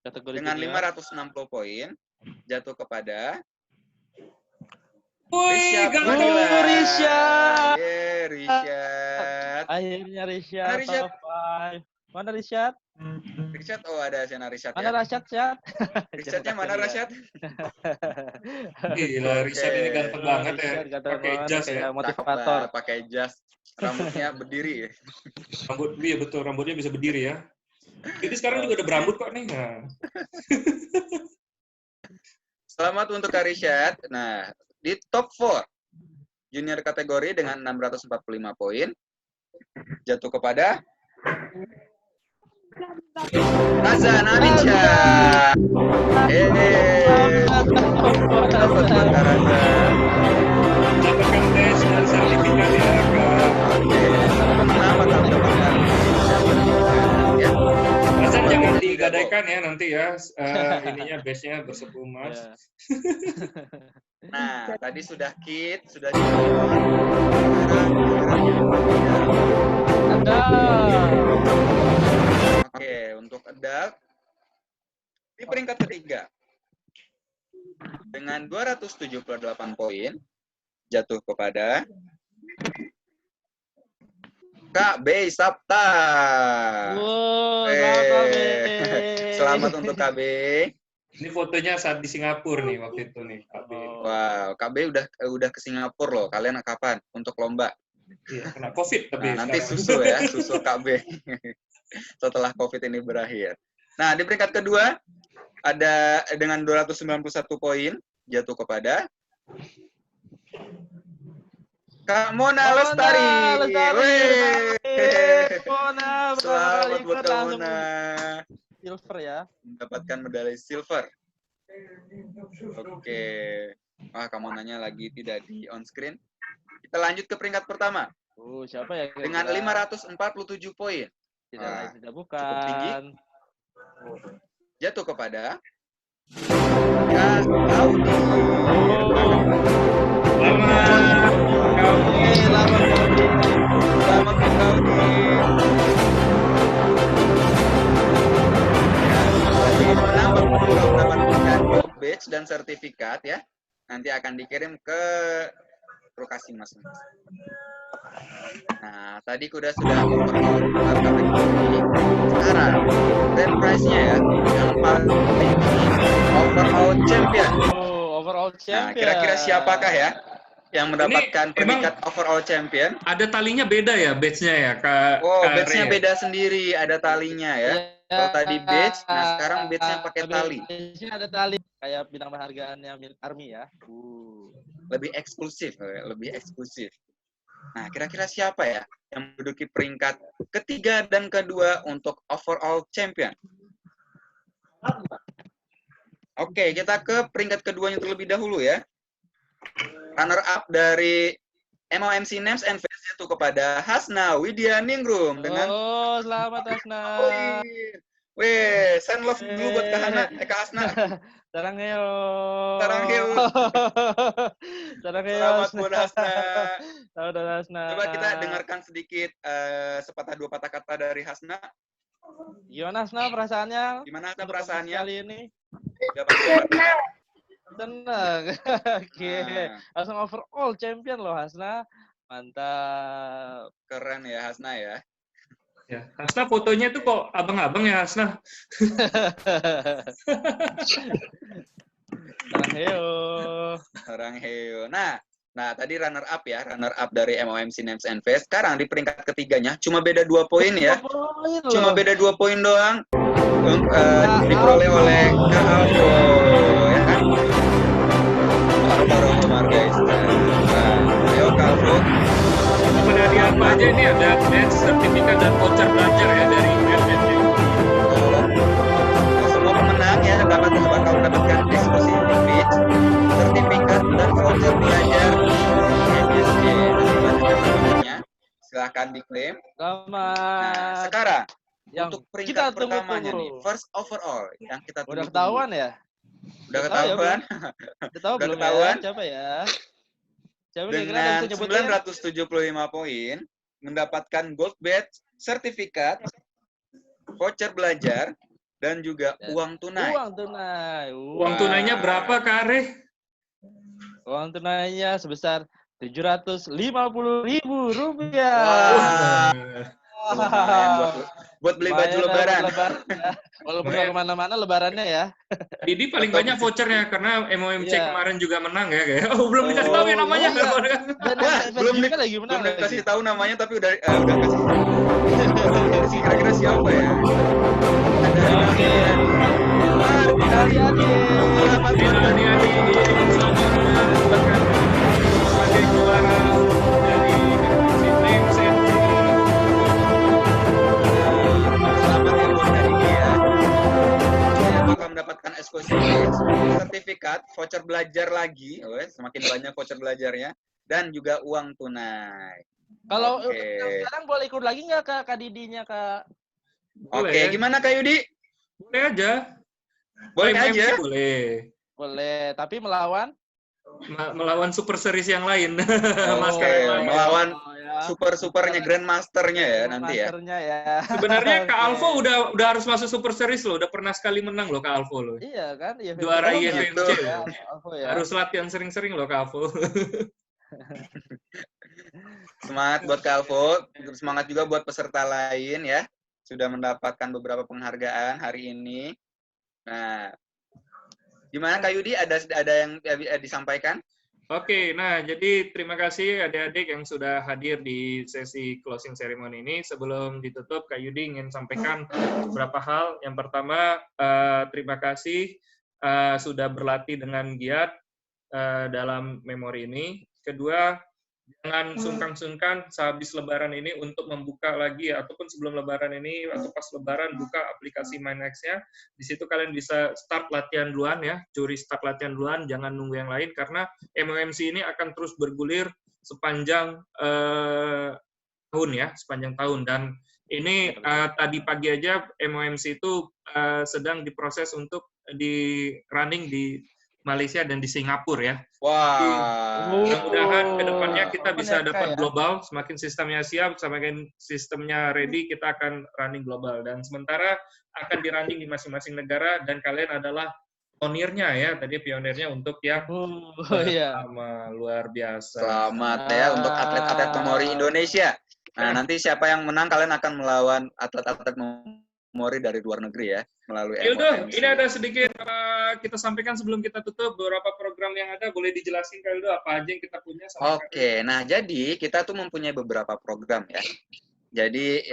Kategori dengan junior. 560 poin jatuh kepada Wih, Risha ganteng. Fadila. Risyad. Yeay, Risyad. Akhirnya Mana Risyad Risyad? top 5. Mana Risyad? Richard, oh ada Shena Richard Mana ya. Rasyad, Syad? Richardnya mana Richard? Gila, Richard ini ganteng banget ya. Richard ganteng Pakai banget, jas kayak ya. motivator. Cakep, pakai jas, rambutnya berdiri ya. Iya betul, rambutnya bisa berdiri ya. Jadi sekarang juga udah berambut kok nih. Nah. Selamat untuk Kak Richard. Nah, di top 4 junior kategori dengan 645 poin jatuh kepada Razan Aminsyah. Selamat buat Kak Razan. Dapatkan tes dan sertifikat ya, Kak. Oke, sama pemenang bakal mendapatkan sertifikat ya. Razan jangan digadaikan ya nanti ya. Ininya base-nya bersepuluh emas. Ya. Nah, tadi sudah kit, sudah diskon. Sekarang Ada. Oke, untuk adult di peringkat ketiga dengan 278 poin jatuh kepada Kak Bey Sapta. Wow, Selamat untuk Kak Bey. Ini fotonya saat di Singapura nih waktu itu nih, Kak B. Wow, Kak Bey udah ke Singapura loh. Kalian kapan untuk lomba? Iya, kena COVID tapi Nah, nanti sekarang. susul ya, susul Kak Bey setelah COVID ini berakhir. Nah, di peringkat kedua ada dengan 291 poin jatuh kepada Kak Mona Lestari. Mona, Selamat buat Kak Mona. Silver ya. Mendapatkan medali silver. Oke. Wah, Kak Monanya lagi tidak di on screen. Kita lanjut ke peringkat pertama. Siapa ya? Dengan 547 poin. Tidak lain, tidak bukan. cukup tinggi. Jatuh kepada Kak Audi. Selamat Selamat Kak Audi. Bagi pemenang mendapatkan gold badge dan sertifikat ya. Nanti akan dikirim ke lokasi masing-masing. Nah, tadi sudah overall kategori. Sekarang grand prize-nya ya, yang paling tinggi overall champion. Overall Nah, champion. kira-kira siapakah ya yang mendapatkan Ini predikat overall champion? Ada talinya beda ya badge-nya ya, Kak? Oh, Kak badge-nya Ray? beda sendiri, ada talinya ya. Kalau tadi badge, nah sekarang badge-nya pakai tali. Badge-nya ada tali. Kayak bidang penghargaannya milik Army ya. Lebih eksklusif, lebih eksklusif. Nah, kira-kira siapa ya yang menduduki peringkat ketiga dan kedua untuk overall champion? Oke, kita ke peringkat keduanya terlebih dahulu ya. Runner up dari MOMC Names and Face itu kepada Hasna Widya Ningrum dengan Selamat Hasna. Weh, send love dulu buat Kak Hasna. Sarangheo. Sarangheo. Sarangheo. Selamat buat Hasna. Selamat Hasna. Coba kita dengarkan sedikit sepatah dua patah kata dari Hasna. Gimana Hasna perasaannya? Gimana Hasna untuk perasaannya? kali ini? Senang. Senang. Oke. Langsung overall champion loh Hasna. Mantap. Keren ya Hasna ya. Ya, Hasna fotonya tuh kok abang-abang ya Hasna. Sarangheo. Nah, tadi runner up ya, runner up dari MOMC Names and Face. Sekarang di peringkat ketiganya cuma beda 2 poin ya. Cuma beda 2 poin doang. Diperoleh oleh Kak Alvo, ya kan? Alvaro Marquez. Ayo Kak Alvo. Pada hadiah apa aja ini ada badge, sertifikat dan voucher belajar ya dari MNC. Semua pemenang ya bakal mendapatkan eksklusif badge, sertifikat dan voucher belajar MSG. Silahkan diklaim. Nah, sekarang untuk peringkat pertamanya nih, first overall yang kita tunggu. Udah ketahuan ya? Udah ketahuan? Udah tahu belum ketahuan? ya? Siapa ya? Siapa Dengan 975 poin, mendapatkan gold badge, sertifikat, voucher belajar, dan juga uang tunai. Uang tunai. Uang tunainya berapa, Kak Are? Uang tunainya sebesar Rp750.000. Wah. Lumayan buat beli baju Lumayan lah buat lebaran. lebaran ya. Walaupun nggak kemana-mana lebarannya ya. Didi paling banyak vouchernya karena MOMC Iya. kemarin juga menang ya kayak. Oh, belum dikasih tahu ya namanya. iya. Dan Wah, belum juga lagi menang belum dikasih lagi. tahu namanya tapi udah kasih kira-kira siapa ya? Ada Oke. Adik-adik. Selamat Adik-adik, selamat mendapatkan sebagai juara dari Sydney Central. Selamat ya buat hari ini ya. Saya bakal mendapatkan eksklusif sertifikat, voucher belajar lagi, semakin banyak voucher belajarnya, dan juga uang tunai. Kalau Oke. sekarang boleh ikut lagi nggak Kak Didinya Kak? Boleh Oke, ya? gimana Kak Yudi? Boleh aja. Boleh MOMC aja. Boleh. Boleh, tapi melawan Melawan super series yang lain. Oke, Master yang lain. melawan ya. super-supernya Grandmasternya ya nanti ya. Masternya ya. Sebenarnya Kak Oke. Alvo udah harus masuk super series loh. Udah pernah sekali menang loh Kak Alvo loh. Iya kan? Iya, Juara Oh, IFMC gitu. loh. Alvo ya. Harus latihan sering-sering loh Kak Alvo. Semangat buat Kak Alvo, semangat juga buat peserta lain ya. Sudah mendapatkan beberapa penghargaan hari ini. Nah, gimana Kak Yudi? Ada yang disampaikan? Oke, nah jadi terima kasih adik-adik yang sudah hadir di sesi closing ceremony ini. Sebelum ditutup, Kak Yudi ingin sampaikan beberapa hal. Yang pertama, terima kasih sudah berlatih dengan giat dalam memori ini. Kedua, jangan sungkan-sungkan sehabis lebaran ini untuk membuka lagi ataupun sebelum lebaran ini atau pas lebaran buka aplikasi MindX-nya. Di situ kalian bisa start latihan duluan ya, curi start latihan duluan, jangan nunggu yang lain karena MOMC ini akan terus bergulir sepanjang tahun ya, sepanjang tahun. Dan ini tadi pagi aja MOMC itu sedang diproses untuk di running di Malaysia dan di Singapura ya. Wah. Mudah-mudahan kedepannya kita bisa Mereka dapat ya. global, semakin sistemnya siap, semakin sistemnya ready, kita akan running global. Dan sementara akan di running di masing-masing negara dan kalian adalah pionirnya ya, tadi pionirnya untuk yang iya. pertama, luar biasa. Selamat ya untuk atlet-atlet memori Indonesia. Nah, nanti siapa yang menang kalian akan melawan atlet-atlet memori dari luar negeri ya melalui Ildo, MOMC. ini ada sedikit kita sampaikan sebelum kita tutup beberapa program yang ada, boleh dijelasin Kak Ildo apa aja yang kita punya sama Kak Oke, nah jadi kita tuh mempunyai beberapa program ya. Jadi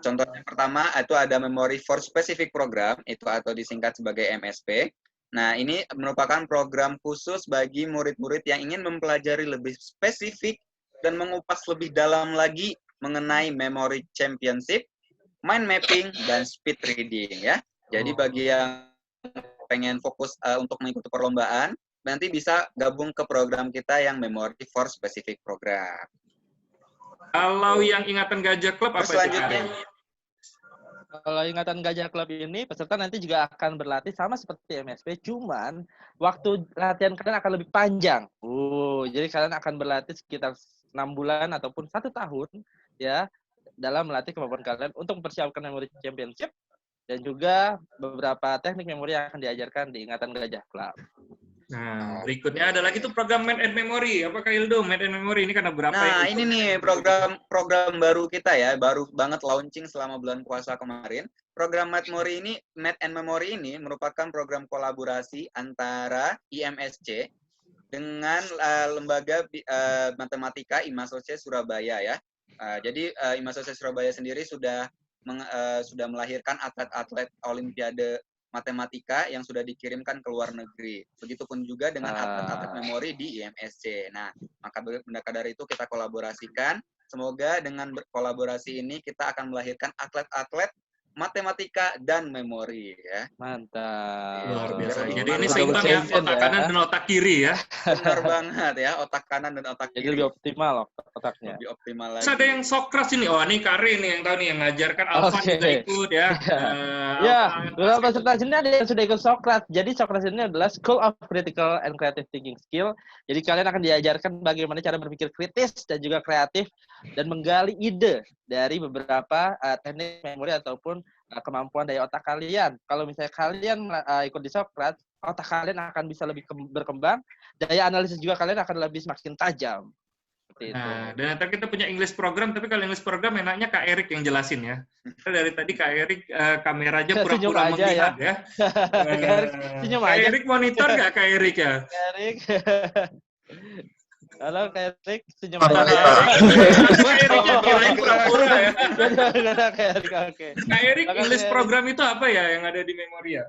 contohnya pertama itu ada Memory for Specific Program, itu atau disingkat sebagai MSP. Nah, ini merupakan program khusus bagi murid-murid yang ingin mempelajari lebih spesifik dan mengupas lebih dalam lagi mengenai Memory Championship, mind mapping, dan speed reading ya. Jadi bagi yang pengen fokus untuk mengikuti perlombaan, nanti bisa gabung ke program kita yang Memory for Specific Program. Kalau yang Ingatan Gajah Club apa Terus selanjutnya, itu? Kalau Ingatan Gajah Club ini, peserta nanti juga akan berlatih sama seperti MSP, cuman waktu latihan kalian akan lebih panjang. Jadi kalian akan berlatih sekitar 6 bulan ataupun 1 tahun ya dalam melatih kemampuan kalian untuk mempersiapkan Memory Championship dan juga beberapa teknik memori yang akan diajarkan di Ingatan Gajah Club. Nah, berikutnya ada lagi tuh program Mind and Memory. Apakah Ildo? Mind and Memory ini kan ada berapa nah ya? ini nih program baru kita ya, baru banget launching selama bulan puasa kemarin. Program Mind and Memory ini merupakan program kolaborasi antara IMSC dengan lembaga matematika IMASOC Surabaya ya. Jadi IMASOC Surabaya sendiri sudah melahirkan atlet-atlet Olimpiade matematika yang sudah dikirimkan ke luar negeri. Begitupun juga dengan atlet-atlet memori di IMSC. Nah, maka dari itu kita kolaborasikan. Semoga dengan kolaborasi ini kita akan melahirkan atlet-atlet matematika dan memori ya. Mantap. Luar biasa. Jadi Jadi ini mantap. seimbang ya, otak kanan dan otak kiri ya. Benar banget ya, otak kanan dan otak Jadi kiri. lebih optimal otaknya. Lebih optimal lagi. Terus ada yang Sokras ini. Oh, ini Karin nih yang tahu nih yang ngajarkan Alvan Oke. juga ikut ya. Ya, beberapa peserta sini ada yang sudah ikut Sokras. Jadi Sokras ini adalah School of Critical and Creative Thinking Skill. Jadi kalian akan diajarkan bagaimana cara berpikir kritis dan juga kreatif dan menggali ide dari beberapa teknik memori ataupun kemampuan daya otak kalian. Kalau misalnya kalian ikut di Sokras, otak kalian akan bisa lebih berkembang, daya analisis juga kalian akan lebih semakin tajam. seperti itu. Nah, dan nanti kita punya English program, tapi kalau English program enaknya Kak Erik yang jelasin ya. Karena dari tadi Kak Erik kamera aja Senyum pura-pura aja melihat ya. Kak Erik senyum Kak aja. Erik monitor nggak Kak Erik ya? Kak Erik. Halo Kak Erik, senyum Kak aja. Eriknya kirain pura-pura ya. Kak Erik, oke. Kak Erik, Makasih, English Erik. program itu apa ya yang ada di Memoria?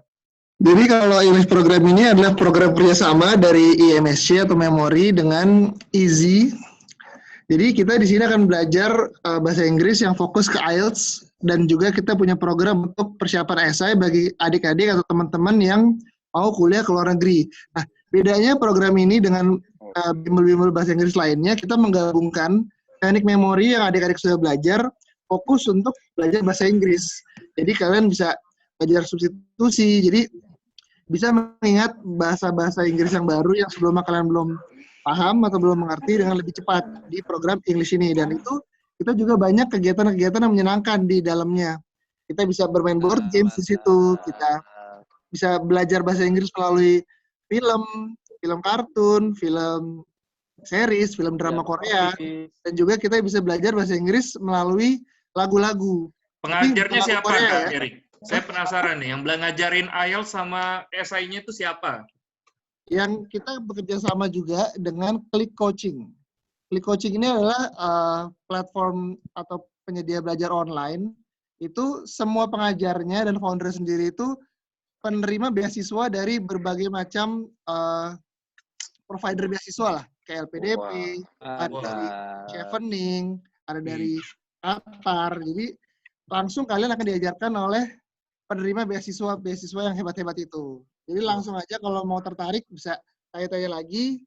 Jadi kalau English program ini adalah program kerjasama dari IMSC atau Memori dengan Easy. Jadi kita di sini akan belajar bahasa Inggris yang fokus ke IELTS dan juga kita punya program untuk persiapan esai bagi adik-adik atau teman-teman yang mau kuliah ke luar negeri. Nah, bedanya program ini dengan bimbel-bimbel bahasa Inggris lainnya, kita menggabungkan teknik memori yang adik-adik sudah belajar, fokus untuk belajar bahasa Inggris. Jadi kalian bisa belajar substitusi, jadi bisa mengingat bahasa-bahasa Inggris yang baru yang sebelumnya kalian belum paham atau belum mengerti dengan lebih cepat di program English ini. Dan itu kita juga banyak kegiatan-kegiatan yang menyenangkan di dalamnya. Kita bisa bermain board games di situ, kita bisa belajar bahasa Inggris melalui film kartun, film series, film drama Korea, dan juga kita bisa belajar bahasa Inggris melalui lagu-lagu. Pengajarnya siapa Korea, Kak ya? Erik? Saya penasaran nih, yang ngajarin IELTS sama esainya itu siapa? Yang kita bekerja sama juga dengan Click Coaching. Click Coaching ini adalah platform atau penyedia belajar online. Itu semua pengajarnya dan founder sendiri itu penerima beasiswa dari berbagai macam provider beasiswa lah, kayak LPDP, ada dari Chevening, ada dari Qatar. Jadi langsung kalian akan diajarkan oleh penerima beasiswa yang hebat-hebat itu. Jadi langsung aja kalau mau tertarik bisa tanya-tanya lagi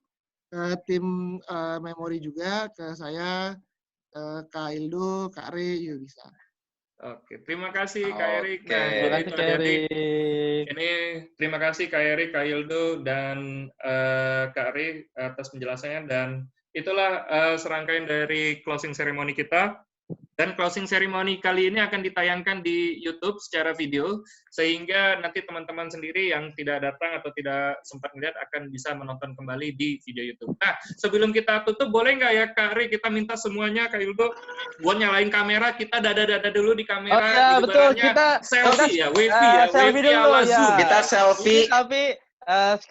ke tim Memori juga, ke saya, Kak Ildo, Kak Re juga bisa. Oke, terima kasih Kak Erik. Oke. Terima kasih Kak Erik. Ini terima kasih Kak Erik, Kak Ildo, dan Kak Ri atas penjelasannya. Dan itulah serangkaian dari closing ceremony kita. Dan closing ceremony kali ini akan ditayangkan di YouTube secara video, sehingga nanti teman-teman sendiri yang tidak datang atau tidak sempat melihat akan bisa menonton kembali di video YouTube. Nah, sebelum kita tutup, boleh nggak ya Kak Ri, kita minta semuanya, Kak Ildo, buat nyalain kamera, kita dada-dada dulu di kamera. Oh iya, betul. Kita selfie ya, wavy ya, selfie wavy dulu ala ya. Zoom. Kita selfie Tapi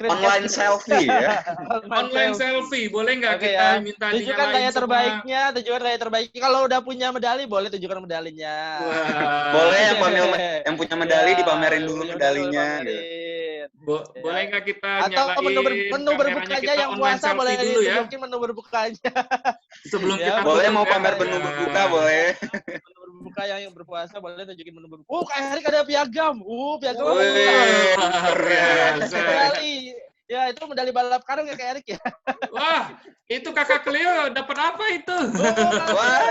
online selfie ya. Online selfie, boleh nggak Oke, kita ya. minta Tunjukkan dinyalain gaya semua? terbaiknya, tunjukkan gaya terbaiknya. Kalau udah punya medali, boleh tunjukkan medalinya. Wah. Boleh yang punya medali Ya, dipamerin dulu punya medalinya. medali, Gitu. Ya. Boleh nggak kita Atau nyalain menu kameranya, berbukanya kita yang online puasa selfie boleh dulu ya? ditunjukin menu berbukanya. Sebelum Ya, kita Boleh tutup mau ya. pamer menu berbuka boleh. Menu berbuka yang berpuasa boleh tunjukin menu berbuka. Kak Erik ada piagam. Piagam apa? Wih, Luar biasa. Medali. Ya, itu medali balap karung ya Kak Erik ya. Wah, itu Kakak Cleo dapat apa itu? Dapat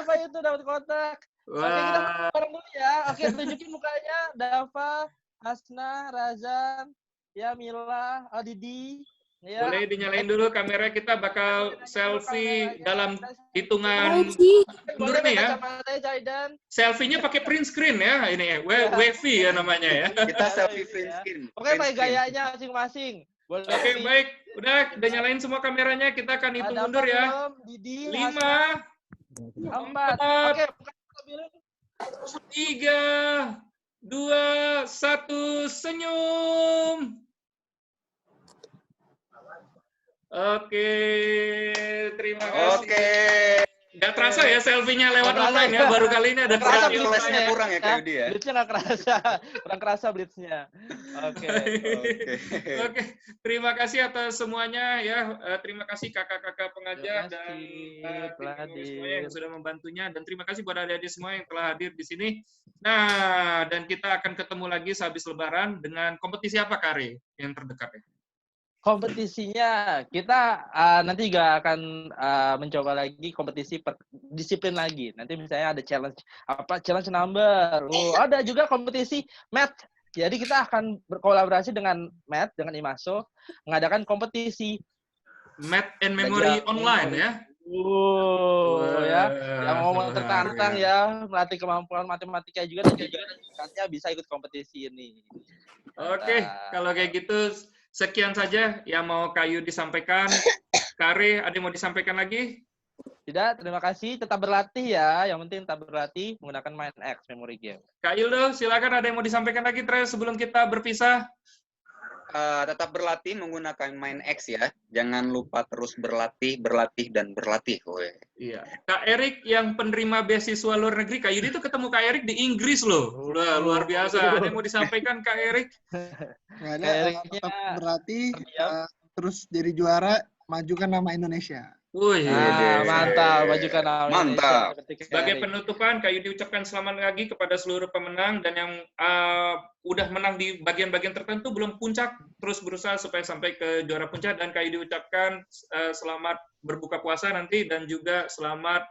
apa itu? Dapat kotak. Oke, kita Wah. bareng dulu ya. Oke, tunjukin mukanya. Dava, Hasna, Razan, ya Mila, Didi. Ya. Boleh dinyalain dulu kamera, kita bakal selfie dalam hitungan mundur Boleh nih ya. kacamatanya Jaidan. Selfie-nya pakai print screen ya, ini ya, wavy ya namanya ya. Kita selfie print screen. Oke, pakai gayanya masing-masing. Boleh. Oke, baik. Udah nyalain semua kameranya, kita akan hitung Ada mundur ya. belum? Didi, 5, 4. Oke, buka mobil. 3, 2, 1, senyum. Oke, terima kasih. Oke. Nggak terasa ya selfie-nya lewat Nggak online terasa. ya, baru kali ini ada Nggak terasa video. Flashnya kurang ya Kak Yudi ya. Blitznya nggak kerasa. Kurang kerasa blitznya. Oke. Oke, terima kasih atas semuanya ya. Terima kasih kakak-kakak pengajar Terima dan kasih telah tim semuanya hadir. yang sudah membantunya, dan terima kasih buat adik-adik semua yang telah hadir di sini. Nah, dan kita akan ketemu lagi sehabis Lebaran dengan kompetisi apa Kare yang terdekat ya? Kompetisinya kita nanti juga akan mencoba lagi kompetisi per disiplin lagi. Nanti misalnya ada challenge number. Ada juga kompetisi math. Jadi kita akan berkolaborasi dengan math, dengan IMASO, mengadakan kompetisi Math and Memory online ya. Ya, yang mau tertantang ya, melatih kemampuan matematika juga dan juga nantinya bisa ikut kompetisi ini. Oke, kalau kayak gitu sekian saja yang mau Kayu disampaikan. Kare, ada yang mau disampaikan lagi? Tidak, terima kasih. Tetap berlatih ya. Yang penting tetap berlatih menggunakan MindX Memory Game. Kak Yuldo, silakan ada yang mau disampaikan lagi terakhir sebelum kita berpisah. Tetap berlatih menggunakan MindX ya. Jangan lupa terus berlatih, dan berlatih. Woy. Iya. Kak Erik yang penerima beasiswa luar negeri, Kak Yudi itu ketemu Kak Erik di Inggris loh. Udah luar biasa. Ada yang mau disampaikan Kak Erik? Nggak ada, tetap berlatih, terus jadi juara, majukan nama Indonesia. Wih, mantap, majukan nama Mantap. Indonesia. Sebagai penutupan, Kak Yudi ucapkan selamat lagi kepada seluruh pemenang dan yang udah menang di bagian-bagian tertentu belum puncak, terus berusaha supaya sampai ke juara puncak, dan Kak Yudi ucapkan selamat berbuka puasa nanti dan juga selamat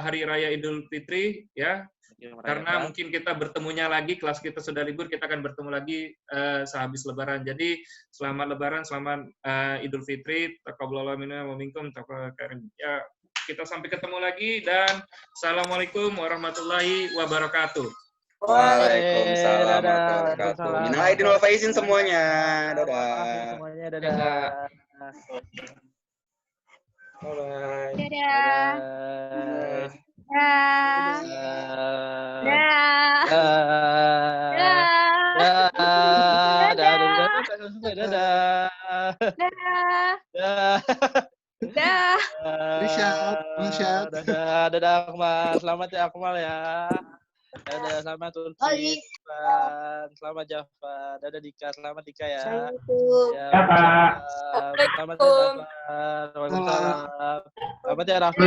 Hari Raya Idul Fitri ya. Karena mungkin kita bertemunya lagi, kelas kita sudah libur, kita akan bertemu lagi sehabis Lebaran. Jadi selamat Lebaran, selamat Idul Fitri, taqabbalallahu minna wa minkum, ya, kita sampai ketemu lagi dan assalamualaikum warahmatullahi wabarakatuh. Waalaikumsalam warahmatullahi wabarakatuh. Minal aidin wal faizin semuanya. Dadah. Semuanya dadah. Bye. Dadah. Dadah Akmal, selamat ya Akmal ya. Dadah, selamat Ulfi, selamat Jafar, dadah Dika, selamat Dika ya. Selamat ya Jafar, waalaikumsalam. Selamat ya Raffi,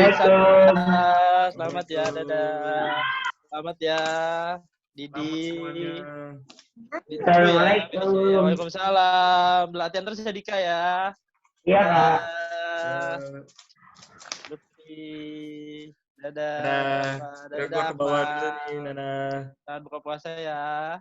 selamat ya, dadah. Selamat ya Didi. Assalamualaikum. Waalaikumsalam. Latihan terus ya Dika ya. Iya, Kak. Lutfi. Dadah. Dadah. Dadah. Ke bawah dulu nih, dadah. Buka puasa ya.